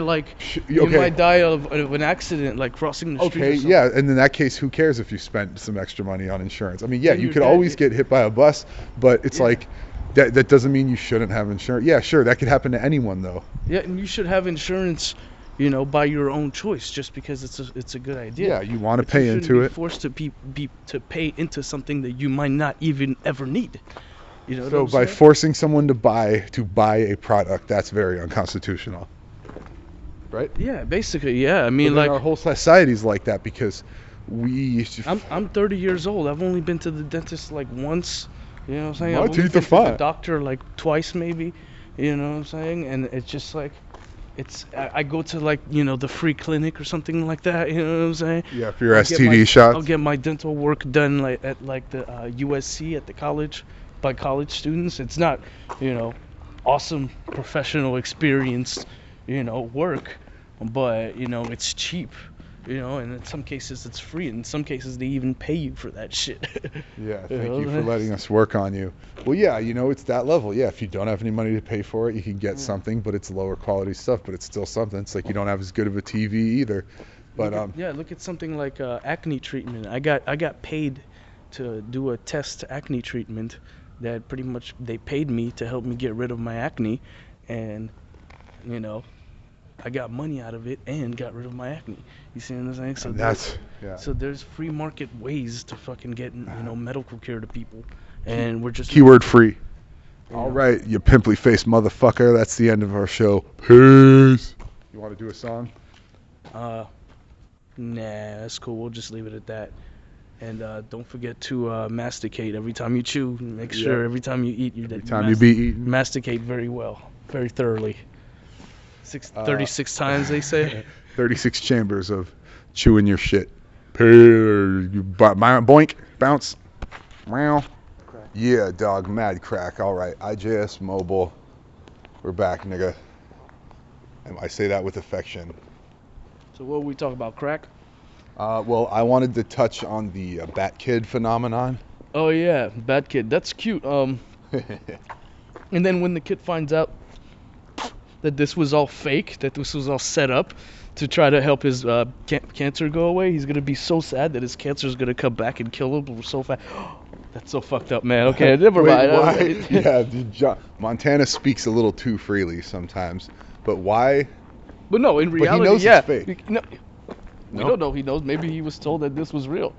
you might die of an accident, like crossing the street. Okay, yeah, and in that case, who cares if you spent some extra money on insurance? I mean, yeah, you could always get hit by a bus, but it's like that doesn't mean you shouldn't have insurance. Yeah, sure, that could happen to anyone though. Yeah, and you should have insurance. By your own choice, just because it's a good idea. Yeah, you want to pay into it. Forced to to pay into something that you might not even ever need. So by forcing someone to buy a product, that's very unconstitutional, right? Yeah, basically, yeah. I mean, our whole society's like that because we. I'm 30 years old. I've only been to the dentist like once. You know what I'm saying? My teeth are fine. The doctor like twice maybe. You know what I'm saying? And it's just like. I go to the free clinic or something like that, you know what I'm saying? Yeah, for your STD shots. I'll get my dental work done at the USC at the college by college students. It's not, awesome professional experience, work, but it's cheap. And in some cases it's free. In some cases they even pay you for that shit. Yeah, thank you for letting us work on you. Well, yeah, it's that level. Yeah, if you don't have any money to pay for it, you can get something, but it's lower quality stuff, but it's still something. It's like you don't have as good of a TV either. But look at something like acne treatment. I got paid to do a test acne treatment that pretty much they paid me to help me get rid of my acne, and I got money out of it and got rid of my acne. You see what I'm saying? So there's free market ways to fucking get medical care to people, and we're just keyword free. All right, you pimply faced motherfucker. That's the end of our show. Peace. You want to do a song? Nah, that's cool. We'll just leave it at that. And don't forget to masticate every time you chew. Make sure every time you eat, masticate very well, very thoroughly. 36 times, they say. 36 chambers of chewing your shit. Boink, bounce. Wow. Yeah, dog, mad crack. All right, IJS Mobile. We're back, nigga. And I say that with affection. So what we talk about, crack? Well, I wanted to touch on the Bat Kid phenomenon. Oh yeah, Bat Kid. That's cute. And then when the kid finds out that this was all fake, that this was all set up to try to help his cancer go away, he's gonna be so sad that his cancer is gonna come back and kill him so fast. That's so fucked up, man. Okay, never mind. Why? Yeah, Montana speaks a little too freely sometimes, but why? But no, in reality, but he knows yeah. it's fake. We don't know he knows. Maybe he was told that this was real.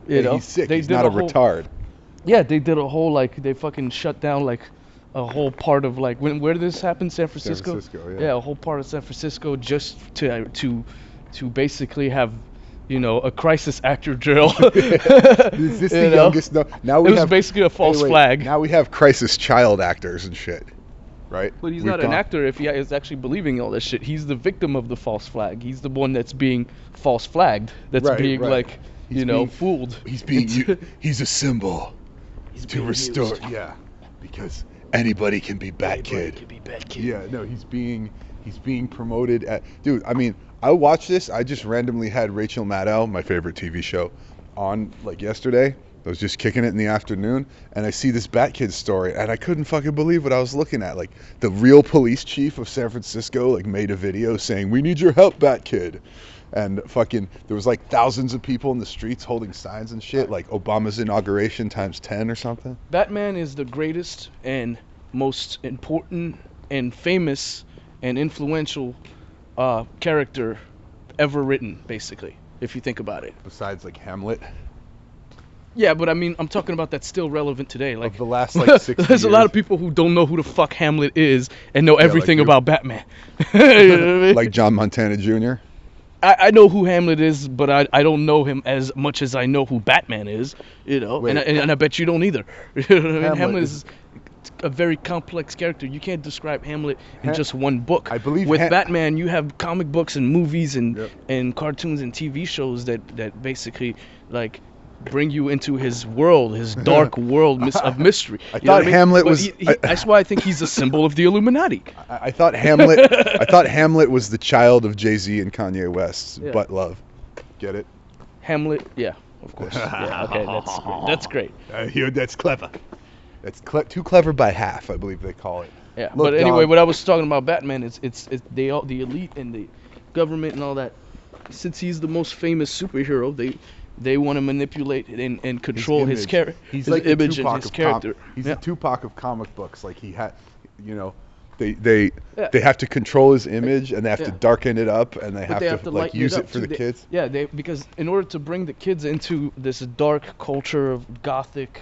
You know, he's sick. He's not a retard. Yeah, they did a whole they fucking shut down a whole part of where did this happen? San Francisco. Yeah, a whole part of San Francisco just to basically have, a crisis actor drill. Is this the youngest? No, now we it was basically a false flag. Now we have crisis child actors and shit, right? But he's not an actor if he is actually believing all this shit. He's the victim of the false flag. He's the one that's being false flagged. That's being fooled. He's a symbol to restore. Used. Yeah, because anybody can be Bat-Kid. Yeah, no, he's being promoted at. Dude, I mean, I watched this. I just randomly had Rachel Maddow, my favorite TV show, on yesterday. I was just kicking it in the afternoon, and I see this Bat-Kid story, and I couldn't fucking believe what I was looking at. The real police chief of San Francisco made a video saying, "We need your help, Bat-Kid." And fucking, there was thousands of people in the streets holding signs and shit, like Obama's inauguration times 10 or something. Batman is the greatest and most important and famous and influential character ever written, basically, if you think about it. Besides Hamlet. Yeah, but I mean, I'm talking about that's still relevant today. Of the last 60 There's years. a lot of people who don't know who the fuck Hamlet is and know everything about Batman. You know what I mean? Like John Montana Jr.? I know who Hamlet is, but I don't know him as much as I know who Batman is, and I bet you don't either. You know what I mean? Hamlet is a very complex character. You can't describe Hamlet in just one book. I believe with Batman, you have comic books and movies and cartoons and TV shows that basically bring you into his world, his dark world of mystery. I thought Hamlet was. That's why I think he's a symbol of the Illuminati. I thought Hamlet. I thought Hamlet was the child of Jay-Z and Kanye West's butt love. Get it? Hamlet, yeah, of course. Yeah, okay, that's great. That's clever. That's too clever by half, I believe they call it. Yeah, look, but anyway, what I was talking about Batman is the elite and the government and all that. Since he's the most famous superhero, they want to manipulate and control his character. He's his image and his character. He's the Tupac of comic books. He had, they have to control his image, and they have to darken it up, and they have to use it for the kids. Yeah, because in order to bring the kids into this dark culture of gothic,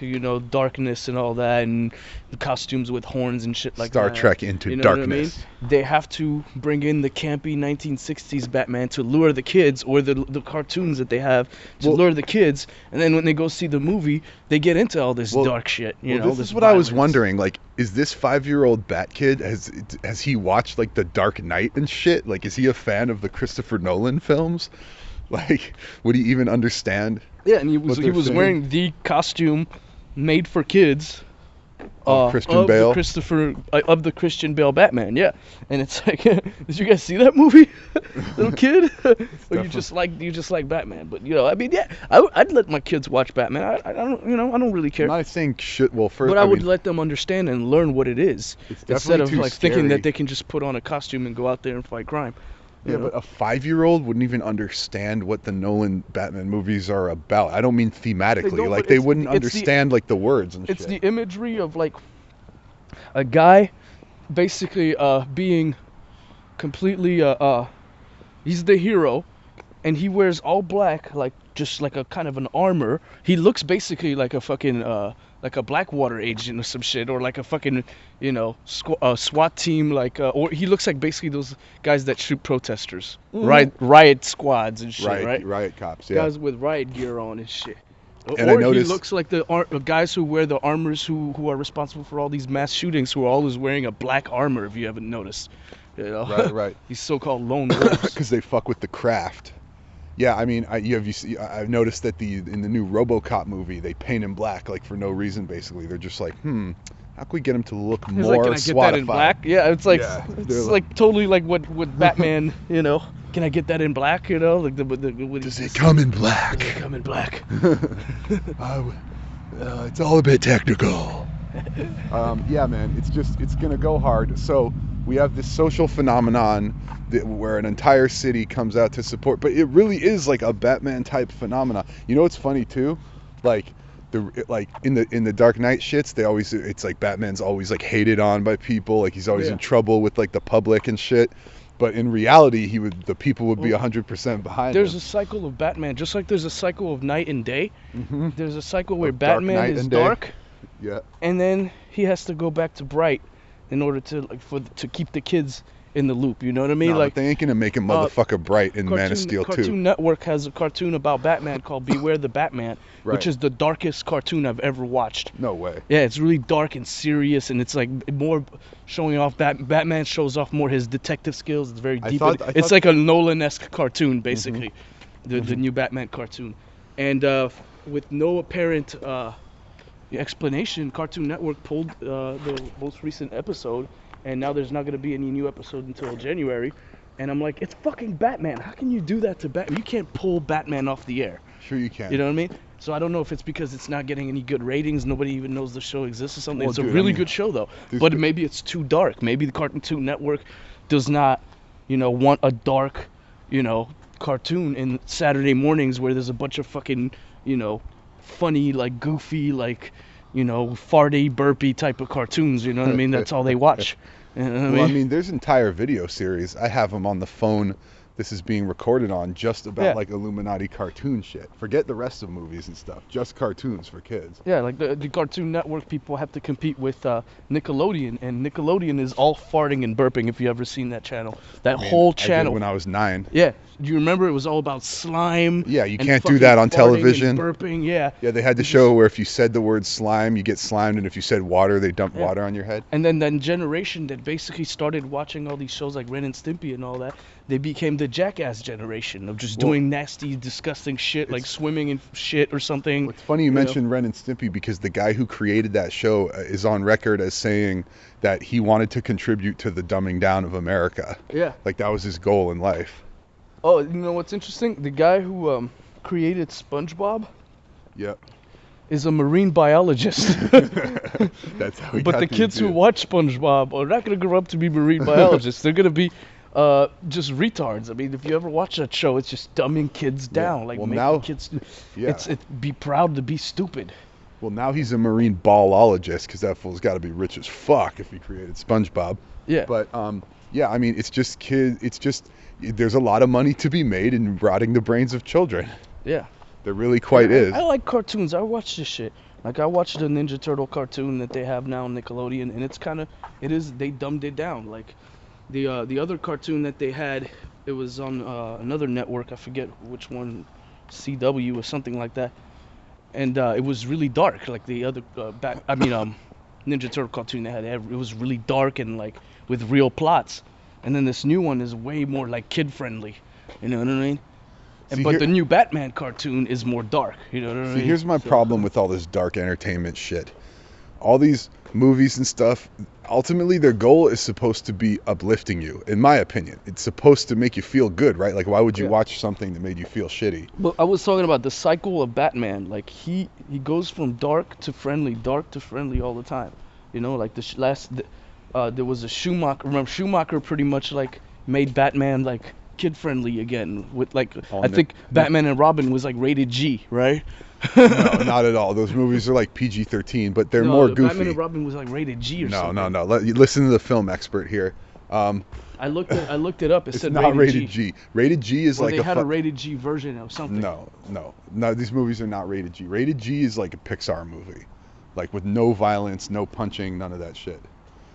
darkness and all that, and the costumes with horns and shit like that. Star Trek into darkness. What I mean? They have to bring in the campy 1960s Batman to lure the kids, or the cartoons that they have to lure the kids, and then when they go see the movie, they get into all this dark shit. This is what I was wondering. Is this 5-year-old Bat-Kid, has he watched The Dark Knight and shit? Is he a fan of the Christopher Nolan films? Would he even understand? Yeah, and he was wearing the costume made for kids. Christian Bale. Of the Christian Bale Batman, yeah. And it's did you guys see that movie, little kid? Or you just like Batman? But I mean, yeah, I'd let my kids watch Batman. I don't really care. I'm not saying shit. Well, first, but I would let them understand and learn what it is, instead of scary. Thinking that they can just put on a costume and go out there and fight crime. Yeah, but a 5-year-old wouldn't even understand what the Nolan Batman movies are about. I don't mean thematically. They wouldn't understand the words and shit. It's the imagery of a guy basically being completely he's the hero, and he wears all black, just like a kind of an armor. He looks basically like a fucking like a Blackwater agent or some shit, or like a fucking SWAT team, or he looks like basically those guys that shoot protesters, riot squads and shit, right? Riot cops, yeah. Guys with riot gear on and shit. And or he looks like the guys who wear the armors who are responsible for all these mass shootings, who are always wearing a black armor, if you haven't noticed. Right. These so-called lone wolves. Because they fuck with the craft. Yeah, I mean, I've noticed that in the new RoboCop movie, they paint him black for no reason. Basically, they're just how can we get him to look more can I get that in black? Yeah, it's totally like what Batman. Can I get that in black? Does it come in black? Does it come in black? It's all a bit technical. Yeah, man, it's gonna go hard. So we have this social phenomenon where an entire city comes out to support, but it really is a Batman type phenomenon. It's funny too, like in the Dark Knight shits, it's like Batman's always like hated on by people, like he's always in trouble with like the public and shit. But in reality, the people would be 100% behind him. There's a cycle of Batman, just like there's a cycle of night and day. Mm-hmm. There's a cycle where Batman is dark, and then he has to go back to bright in order to to keep the kids in the loop. You know what I mean? No, like they ain't gonna make a motherfucker bright in Man of Steel 2. Cartoon Network has a cartoon about Batman called Beware the Batman, which is the darkest cartoon I've ever watched. No way. Yeah, it's really dark and serious, and it's like more showing off Batman shows off more his detective skills. It's very deep. It's like a Nolan-esque cartoon, basically, the new Batman cartoon, and with no apparent explanation, Cartoon Network pulled the most recent episode. And now there's not going to be any new episode until January. And I'm like, it's fucking Batman. How can you do that to Batman? You can't pull Batman off the air. Sure you can. You know what I mean? So I don't know if it's because it's not getting any good ratings. Nobody even knows the show exists or something. It's a really good show, though. But maybe it's too dark. Maybe the Cartoon Network does not, want a dark, cartoon in Saturday mornings where there's a bunch of fucking, funny, like goofy, like, farty, burpy type of cartoons, you know what I mean? That's all they watch. You know what I mean, there's entire video series. I have them on the phone. This is being recorded on just about like Illuminati cartoon shit. Forget the rest of movies and stuff. Just cartoons for kids. Yeah, like the Cartoon Network people have to compete with Nickelodeon, and Nickelodeon is all farting and burping. If you ever seen that channel, whole channel. I did when I was 9. Yeah, do you remember it was all about slime? Yeah, you can't do that on television. And burping, yeah. Yeah, they had the show where if you said the word slime, you get slimed, and if you said water, they dump water on your head. And then that generation that basically started watching all these shows like Ren and Stimpy and all that, they became the jackass generation of just doing nasty, disgusting shit like swimming in shit or something. It's funny you mentioned Ren and Stimpy because the guy who created that show is on record as saying that he wanted to contribute to the dumbing down of America. Yeah. Like that was his goal in life. Oh, you know what's interesting? The guy who created SpongeBob is a marine biologist. That's how he But the kids who watch SpongeBob are not going to grow up to be marine biologists. They're going to be just retards. I mean, if you ever watch that show, it's just dumbing kids down. Like, making kids... It's be proud to be stupid. Well, now he's a marine ballologist because that fool's got to be rich as fuck if he created SpongeBob. Yeah. But, yeah, I mean, it's just kids... It's just... There's a lot of money to be made in rotting the brains of children. Yeah. There really quite is. I like cartoons. I watch this shit. Like, I watched the Ninja Turtle cartoon that they have now on Nickelodeon, and it's kind of... They dumbed it down. Like, the other cartoon that they had, it was on another network. I forget which one, CW or something like that. And it was really dark. Like, the other... Ninja Turtle cartoon they had, it was really dark and, like, with real plots. And then this new one is way more like kid friendly, you know what I mean? But the new Batman cartoon is more dark, you know what I mean? Here's my problem with all this dark entertainment shit. All these movies and stuff, ultimately their goal is supposed to be uplifting you, in my opinion. It's supposed to make you feel good, right? Like why would you watch something that made you feel shitty? But I was talking about the cycle of Batman. Like he goes from dark to friendly all the time. You know, like there was a Schumacher. Remember, Schumacher pretty much like made Batman like kid friendly again. With like, I think Batman and Robin was like rated G, right? No, not at all. Those movies are like PG-13, but they're more goofy. Batman and Robin was like rated G or something. No. Listen to the film expert here. I looked it up. It said not rated G. Rated G is like they had a rated G version of something. No. These movies are not rated G. Rated G is like a Pixar movie, like with no violence, no punching, none of that shit.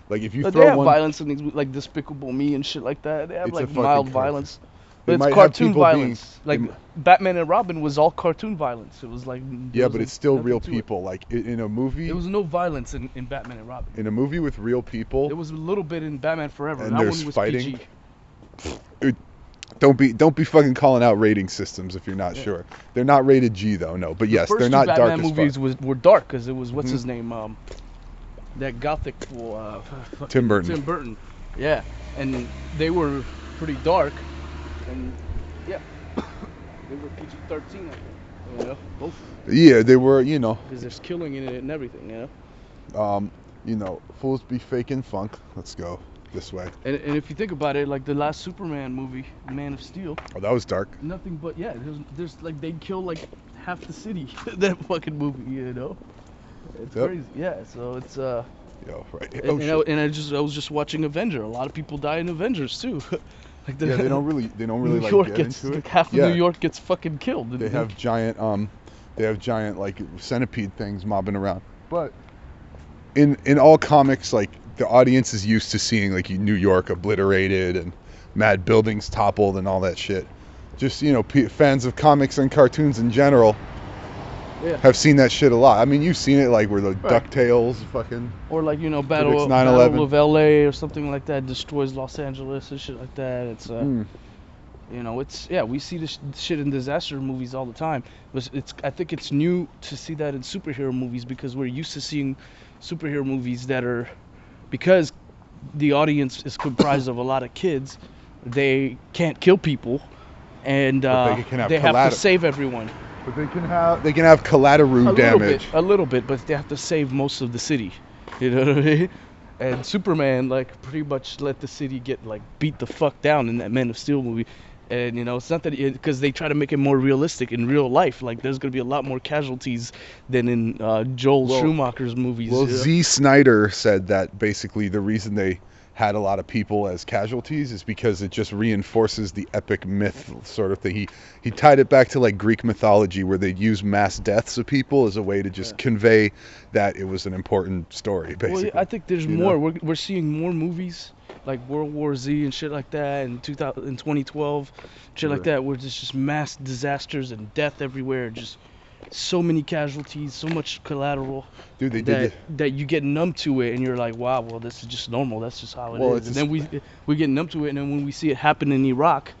Like if you but throw they have violence in these, like Despicable Me and shit like that. They have like mild violence. But it's cartoon violence. Like Batman and Robin was all cartoon violence. It was like but it's still real people. Like in a movie, there was no violence in Batman and Robin. In a movie with real people, there was a little bit in Batman Forever. And that there's one was fighting. PG. Don't be fucking calling out rating systems if you're not sure. They're not rated G though. No, but yes, they're not dark as fuck. The first Batman movies were dark because it was what's his name, that gothic fool, Tim Burton. Tim Burton. Yeah, and they were pretty dark, and they were PG-13, I think. You know, both. Yeah, they were. You know, because there's killing in it and everything. You know. You know, fools be faking funk. Let's go this way. And if you think about it, like the last Superman movie, Man of Steel. Oh, that was dark. Nothing but there's like they kill like half the city. That fucking movie, you know. It's crazy. Yeah. So it's Yo, right. I was just watching Avenger. A lot of people die in Avengers too. Like they don't really New like York get gets into it. like half of New York gets fucking killed. They have giant like centipede things mobbing around. But in all comics, like the audience is used to seeing like New York obliterated and mad buildings toppled and all that shit. Just fans of comics and cartoons in general have seen that shit a lot. I mean, you've seen it like where the DuckTales fucking, or like Battle of LA or something like that destroys Los Angeles and shit like that. It's we see this shit in disaster movies all the time. I think it's new to see that in superhero movies because we're used to seeing superhero movies that are, because the audience is comprised of a lot of kids, they can't kill people, and they have to save everyone. But they can have collateral damage. A little bit, but they have to save most of the city. You know what I mean? And Superman like pretty much let the city get like beat the fuck down in that Man of Steel movie. And it's not that because they try to make it more realistic in real life. Like there's gonna be a lot more casualties than in Joel Schumacher's movies. Well, Z. Snyder said that basically the reason they had a lot of people as casualties is because it just reinforces the epic myth sort of thing. He tied it back to like Greek mythology where they'd use mass deaths of people as a way to just convey that it was an important story, basically. Well, I think there's more. We're seeing more movies like World War Z and shit like that in 2012, shit like that, where there's just mass disasters and death everywhere, just so many casualties, so much collateral. Dude, that you get numb to it, and you're like, wow, well, this is just normal. That's just how it is. And then we get numb to it, and then when we see it happen in Iraq,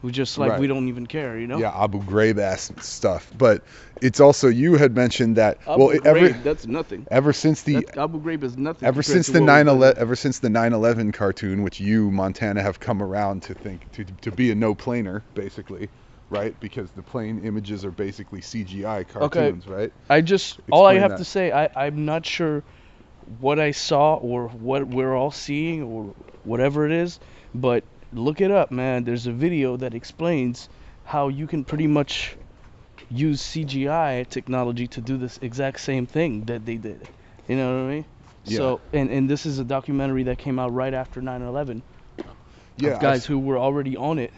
we just we don't even care, Yeah, Abu Ghraib ass stuff. But it's also, you had mentioned that that's nothing. Ever since the Abu Ghraib is nothing. Ever since the 9/11 cartoon, which you, Montana, have come around to think to be a no-planer, basically. Right, because the plane images are basically CGI cartoons, right? All I have to say, I'm not sure what I saw or what we're all seeing or whatever it is, but look it up, man. There's a video that explains how you can pretty much use CGI technology to do this exact same thing that they did. You know what I mean? Yeah. So, and this is a documentary that came out right after 9/11. Yeah, of guys who were already on it.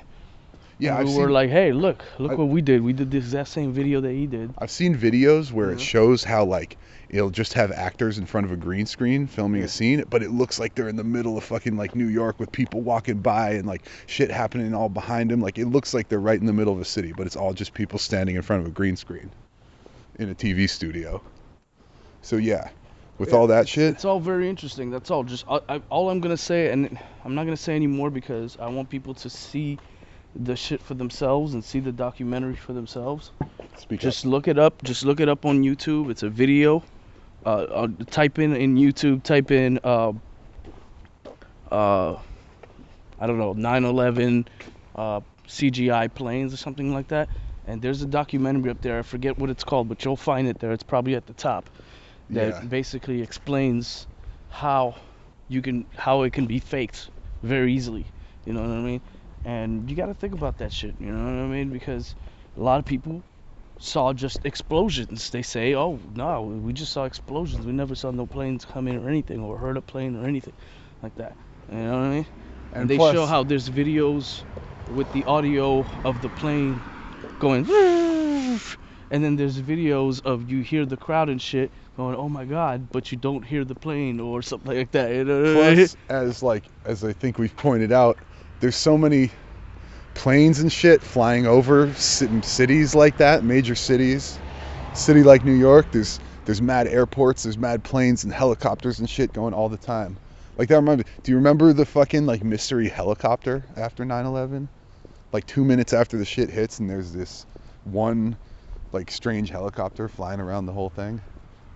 Yeah, we were like, hey, look what we did. We did the exact same video that he did. I've seen videos where it shows how like it'll just have actors in front of a green screen filming a scene, but it looks like they're in the middle of fucking like New York with people walking by and like shit happening all behind them. Like it looks like they're right in the middle of a city, but it's all just people standing in front of a green screen in a TV studio. So yeah, with all that shit, it's all very interesting. That's all. Just all I'm gonna say, and I'm not gonna say any more because I want people to see the shit for themselves and see the documentary for themselves. Look it up. Just look it up on YouTube. It's a video. Type in YouTube. Type in I don't know, 9/11 CGI planes or something like that. And there's a documentary up there. I forget what it's called, but you'll find it there. It's probably at the top. That basically explains how it can be faked very easily. You know what I mean? And you got to think about that shit, you know what I mean? Because a lot of people saw just explosions. They say, oh, no, we just saw explosions. We never saw no planes come in or anything, or heard a plane or anything like that. You know what I mean? And they show how there's videos with the audio of the plane going, and then there's videos of you hear the crowd and shit going, oh my God, but you don't hear the plane or something like that. You know what I mean? Plus, as I think we've pointed out, there's so many planes and shit flying over cities like that, major cities. City like New York, there's mad airports, there's mad planes and helicopters and shit going all the time. Like that do you remember the fucking like mystery helicopter after 9/11? Like 2 minutes after the shit hits and there's this one like strange helicopter flying around the whole thing.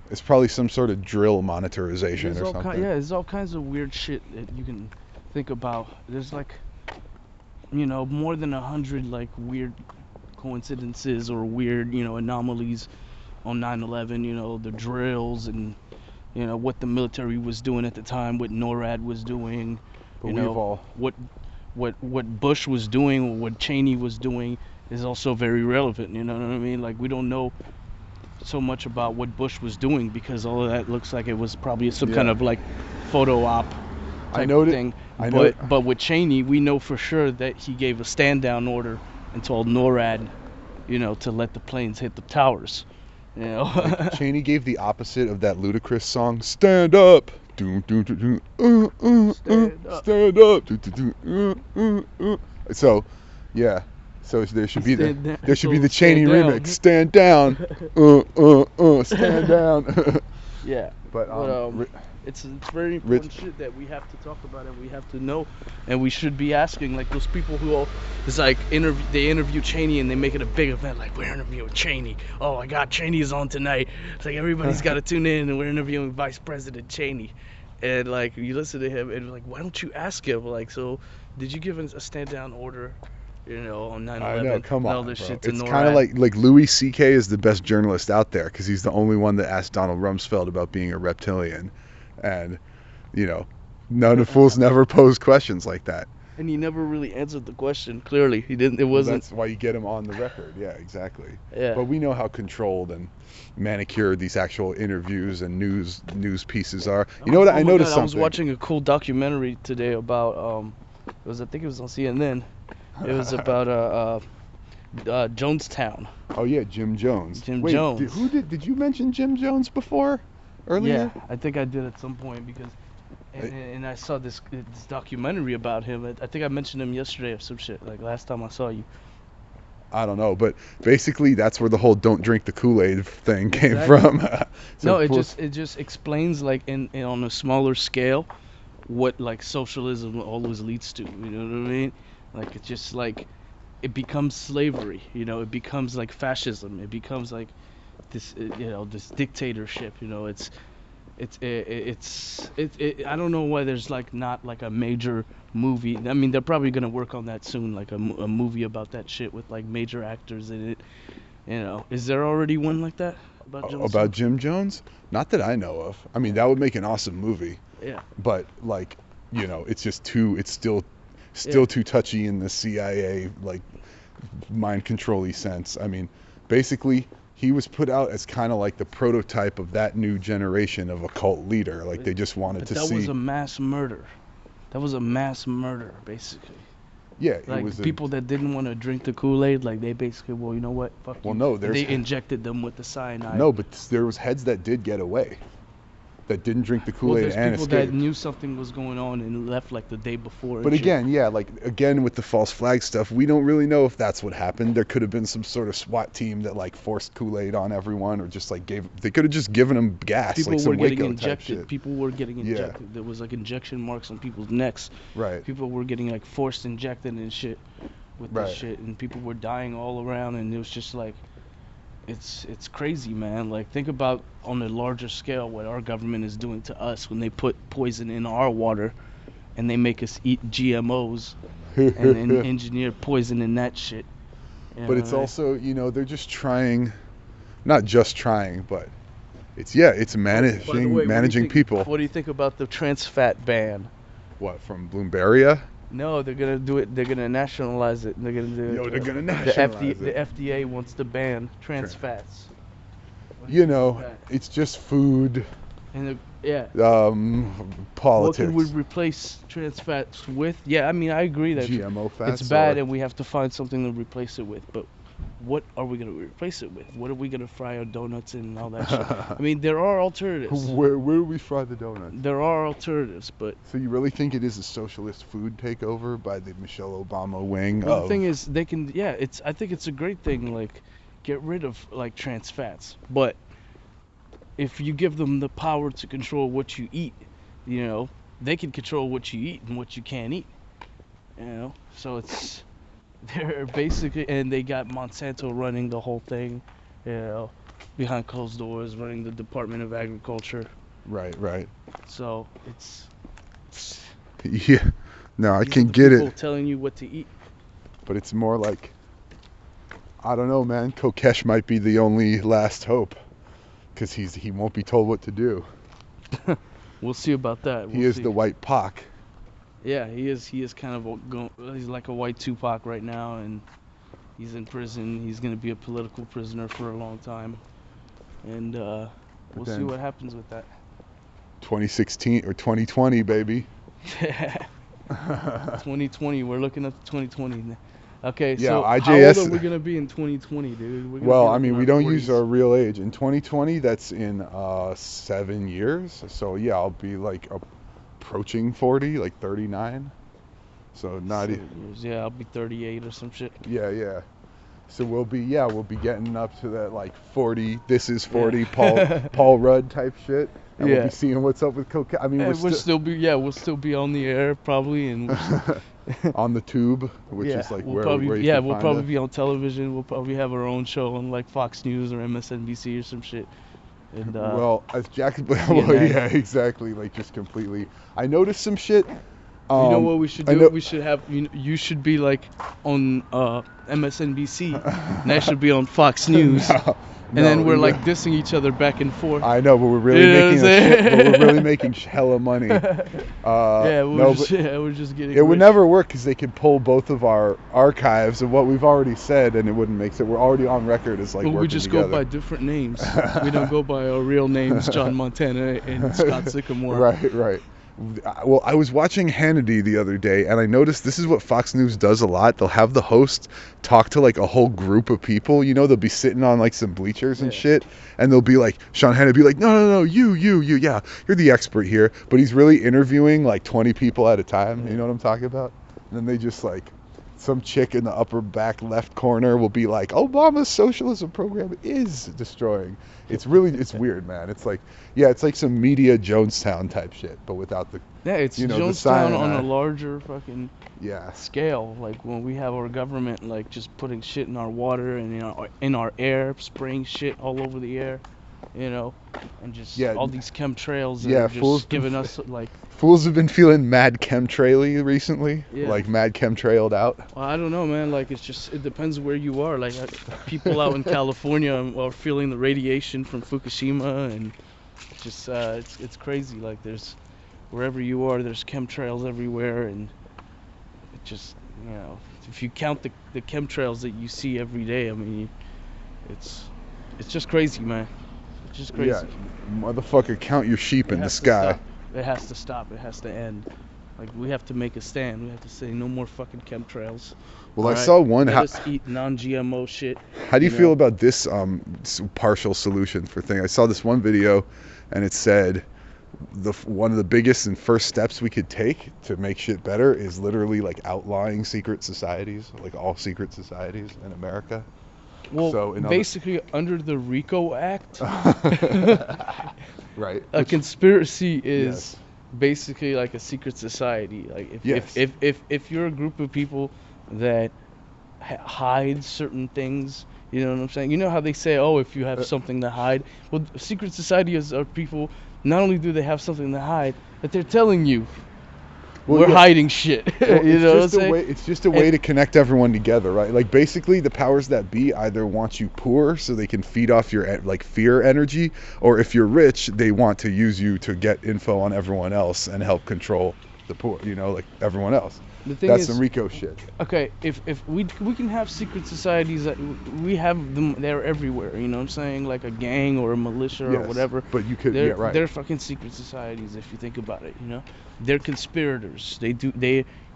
It's probably some sort of drill monitorization or something. There's all kinds of weird shit that you can think about. There's like, more than 100 like weird coincidences or weird, anomalies on 9/11. The drills and what the military was doing at the time, what NORAD was doing, what Bush was doing, what Cheney was doing, is also very relevant. You know what I mean? Like we don't know so much about what Bush was doing because all of that looks like it was probably some kind of like photo op type thing. But with Cheney, we know for sure that he gave a stand down order and told NORAD, to let the planes hit the towers. Like Cheney gave the opposite of that Ludacris song, "Stand up." Stand up. So, yeah. So there should be the Cheney remix. Stand down. Stand down. Yeah. But it's very important shit that we have to talk about and we have to know, and we should be asking like those people who it's like they interview Cheney and they make it a big event, like we're interviewing Cheney. Oh my God, Cheney's on tonight. It's like everybody's got to tune in and we're interviewing Vice President Cheney, and like you listen to him and like why don't you ask him like, so did you give a stand down order? On 9/11. I know, come on, bro. Shit It's kind of like Louis C.K. is the best journalist out there because he's the only one that asked Donald Rumsfeld about being a reptilian, and none of fools never posed questions like that. And he never really answered the question. Clearly, he didn't. It wasn't. That's why you get him on the record. Yeah, exactly. Yeah. But we know how controlled and manicured these actual interviews and news pieces are. You know what? I noticed something. I was watching a cool documentary today about I think it was on CNN. It was about Jonestown. Oh yeah, Jim Jones. Wait, Jones. Did you mention Jim Jones before? Earlier? Yeah, I think I did at some point because, and I saw this documentary about him. I think I mentioned him yesterday or some shit. Like last time I saw you. I don't know, but basically that's where the whole "don't drink the Kool-Aid" thing came from. So no, it just explains like in on a smaller scale what like socialism always leads to. You know what I mean? Like it's just like it becomes slavery, it becomes like fascism, it becomes like this this dictatorship, it's I don't know why there's like not like a major movie. I mean they're probably gonna work on that soon, like a movie about that shit with like major actors in it. Is there already one like that about Jim Jones? Not that I know of. I mean that would make an awesome movie. Yeah. But like it's just still too touchy in the CIA like mind control-y sense. I mean, basically he was put out as kind of like the prototype of that new generation of a cult leader. Like they just wanted to see. That was a mass murder. That was a mass murder, basically. Yeah, like it was people that didn't want to drink the Kool-Aid. Like they basically, well, you know what? Fuck you. No, they injected them with the cyanide. No, but there was heads that did get away. That didn't drink the Kool-Aid and escaped. There's people that knew something was going on and left like the day before. But again, with the false flag stuff, we don't really know if that's what happened. There could have been some sort of SWAT team that like forced Kool-Aid on everyone, or just like they could have just given them gas. People like were getting injected. People were getting injected. Yeah. There was like injection marks on people's necks. Right. People were getting like forced injected and shit with this shit, and people were dying all around, and it was just like. It's crazy, man. Like think about on a larger scale what our government is doing to us when they put poison in our water and they make us eat GMOs and engineer poison in that shit. But it's also, they're just trying, not just trying, but it's managing people. What do you think about the trans fat ban? What, from Bloombergia? No, they're gonna do it. They're gonna nationalize it. They're gonna do it. They're gonna nationalize it. The FDA wants to ban trans fats. It's just food. And politics. What can we replace trans fats with? Yeah, I mean, I agree that GMO fats. It's bad, and we have to find something to replace it with. But what are we gonna replace it with? What are we gonna fry our donuts in and all that shit? I mean, there are alternatives. Where do we fry the donuts? There are alternatives, but. So you really think it is a socialist food takeover by the Michelle Obama wing? Well, the thing is, they can. Yeah, I think it's a great thing. Like, get rid of like trans fats, but if you give them the power to control what you eat, they can control what you eat and what you can't eat. So it's. They're basically, and they got Monsanto running the whole thing, behind closed doors, running the Department of Agriculture. Right. So it's. Yeah, no, I can get it. People telling you what to eat. But it's more like, I don't know, man. Kokesh might be the only last hope, because he won't be told what to do. We'll see about that. He is the white Pac. Yeah, he is kind of he's like a white Tupac right now, and He's in prison. He's gonna be a political prisoner for a long time, and we'll see what happens with that. 2016 or 2020, baby. 2020. We're looking at the 2020. Okay, yeah, so IJS, how old are we gonna be in 2020, dude? Well, I mean, we don't 40s. use our real age. In 2020, that's in 7 years. So yeah, I'll be like approaching 40, like 39. So not yeah, I'll be 38 or some shit. Yeah. So we'll be getting up to that like 40. This is 40, yeah. Paul Rudd type shit. And we'll be seeing what's up with cocaine. I mean, we'll still be on the air probably, and on the tube, which is like we'll probably be on television. We'll probably have our own show on like Fox News or MSNBC or some shit. And well, as Jack, yeah, exactly, like just completely. I noticed some shit. You know what we should do? We should have you should be like on MSNBC, and I should be on Fox News. And then we're like dissing each other back and forth. I know, but we're really making hella money. We're just getting. It would never work because they could pull both of our archives of what we've already said, and it wouldn't make sense. We're already on record as like working we just together. go by different names. We don't go by our real names, John Montana and Scott Sycamore. Right. Well, I was watching Hannity the other day, and I noticed this is what Fox News does a lot. They'll have the host talk to like a whole group of people. You know, they'll be sitting on like some bleachers and shit, and they'll be like, Sean Hannity be like, no, you, yeah, you're the expert here. But he's really interviewing like 20 people at a time. You know what I'm talking about? And then they just like, some chick in the upper back left corner will be like, Obama's socialism program is destroying. It's weird, man. It's like some media Jonestown type shit, but without the it's Jonestown on a larger fucking scale. Like when we have our government like just putting shit in our water and in our air, spraying shit all over the air, you know, and just all these chemtrails that are just giving us like. Fools have been feeling mad chemtraily recently, like mad chemtrailed out. Well, I don't know, man. Like it depends where you are. Like people out in California are feeling the radiation from Fukushima, and just it's crazy. Like there's wherever you are, there's chemtrails everywhere, and it just if you count the chemtrails that you see every day, I mean, it's just crazy, man. It's just crazy. Yeah, motherfucker, count your sheep in the sky. It has to stop. It has to end. Like we have to make a stand. We have to say no more fucking chemtrails. Well, I saw one. Let us eat non-GMO shit. How do you feel about this partial solution for thing? I saw this one video, and it said one of the biggest and first steps we could take to make shit better is literally like outlawing secret societies, like all secret societies in America. Well, so basically under the RICO Act, right? A conspiracy is basically like a secret society. Like if you're a group of people that hide certain things, you know what I'm saying? You know how they say, oh, if you have something to hide. Well, secret societies are people. Not only do they have something to hide, but they're telling you. We're hiding shit. Well, it's just a way to connect everyone together, right? Like basically the powers that be either want you poor so they can feed off your like fear energy, or if you're rich, they want to use you to get info on everyone else and help control the poor, like everyone else. That's some RICO shit. Okay, if we can have secret societies that we have them, they're everywhere. You know what I'm saying? Like a gang or a militia or whatever. But you could, right. They're fucking secret societies if you think about it. You know, they're conspirators.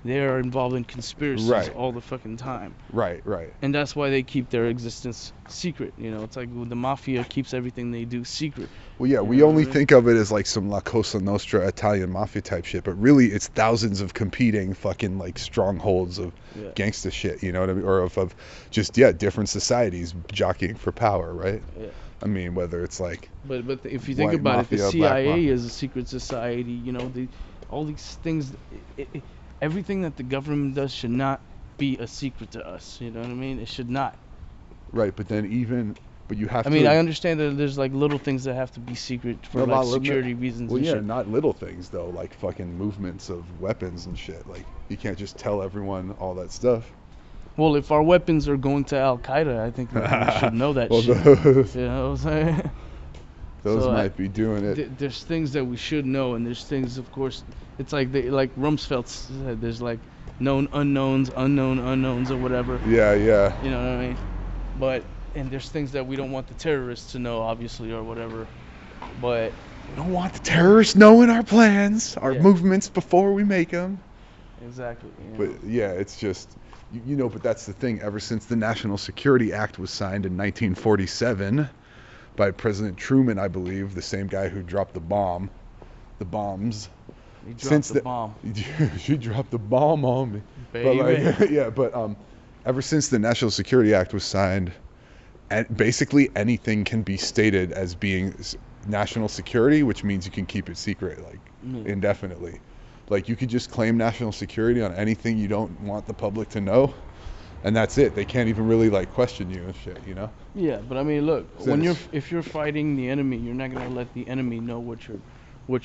They are involved in conspiracies all the fucking time. Right. And that's why they keep their existence secret. You know, it's like the mafia keeps everything they do secret. Well, yeah, we only think of it as like some La Cosa Nostra Italian mafia type shit, but really it's thousands of competing fucking like strongholds of gangsta shit, you know what I mean? Or of just, different societies jockeying for power, right? Yeah. I mean, whether it's like... But if you think about it, the CIA is a secret society, you know, all these things... everything that the government does should not be a secret to us, you know what I mean? It should not. Right, but you have to... I mean, I understand that there's like little things that have to be secret for like security reasons and shit. Well, not little things though, like fucking movements of weapons and shit. Like, you can't just tell everyone all that stuff. Well, if our weapons are going to Al-Qaeda, I think that we should know that shit. You know what I'm saying? Those might be doing it. There's things that we should know, and there's things, of course, it's like like Rumsfeld said, there's like known unknowns, unknown unknowns, or whatever. Yeah, yeah. You know what I mean? But and there's things that we don't want the terrorists to know, obviously, or whatever. But We don't want the terrorists knowing our plans, our Yeah. movements before we make them. exactly. But yeah, it's just, you know, but that's the thing. Ever since the National Security Act was signed in 1947 by President Truman, I believe, the same guy who dropped the bombs. He dropped Since the bomb, she dropped the bomb on me. baby. But like, yeah, but ever since the National Security Act was signed, and basically anything can be stated as being national security, which means you can keep it secret like indefinitely. Like you could just claim national security on anything you don't want the public to know, and that's it. They can't even really like question you and shit, you know? Yeah, but I mean, look, So when it's- if you're fighting the enemy, you're not gonna let the enemy know what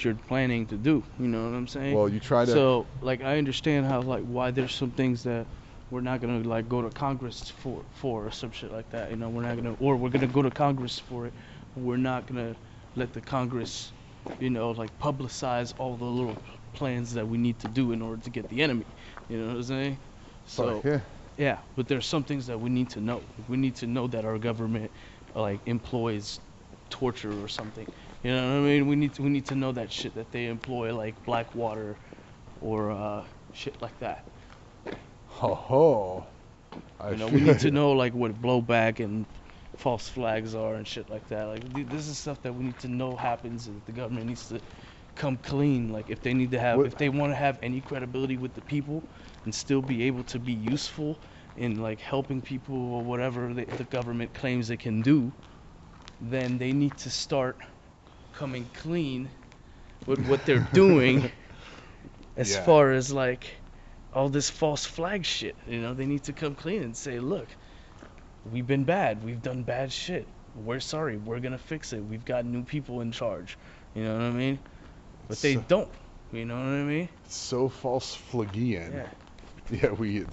you're planning to do. You know what I'm saying? Well, you try to. So, like, I understand how like why there's some things that we're not gonna like go to Congress for or some shit like that. You know, we're not gonna, or we're gonna go to Congress for it. We're not gonna let the Congress, you know, like publicize all the little plans that we need to do in order to get the enemy. You know what I'm saying? So. yeah. Yeah, but there's some things that we need to know. We need to know that our government like employs torture or something. You know what I mean? We need to know that shit that they employ like black water or shit like that. Ho. You know, we need to know like what blowback and false flags are and shit like that. Like this is stuff that we need to know happens, and the government needs to come clean. Like if they need to have, if they want to have any credibility with the people and still be able to be useful in like helping people or whatever the government claims it can do, then they need to start coming clean with what they're doing as Yeah. far as like all this false flag shit. You know, they need to come clean and say, look, we've been bad, we've done bad shit, we're sorry, we're gonna fix it, we've got new people in charge. You know what I mean? But they don't. You know what I mean? So false flagian. Yeah. Yeah, we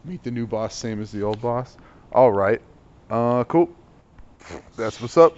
meet the new boss, same as the old boss. All right. Cool. That's what's up.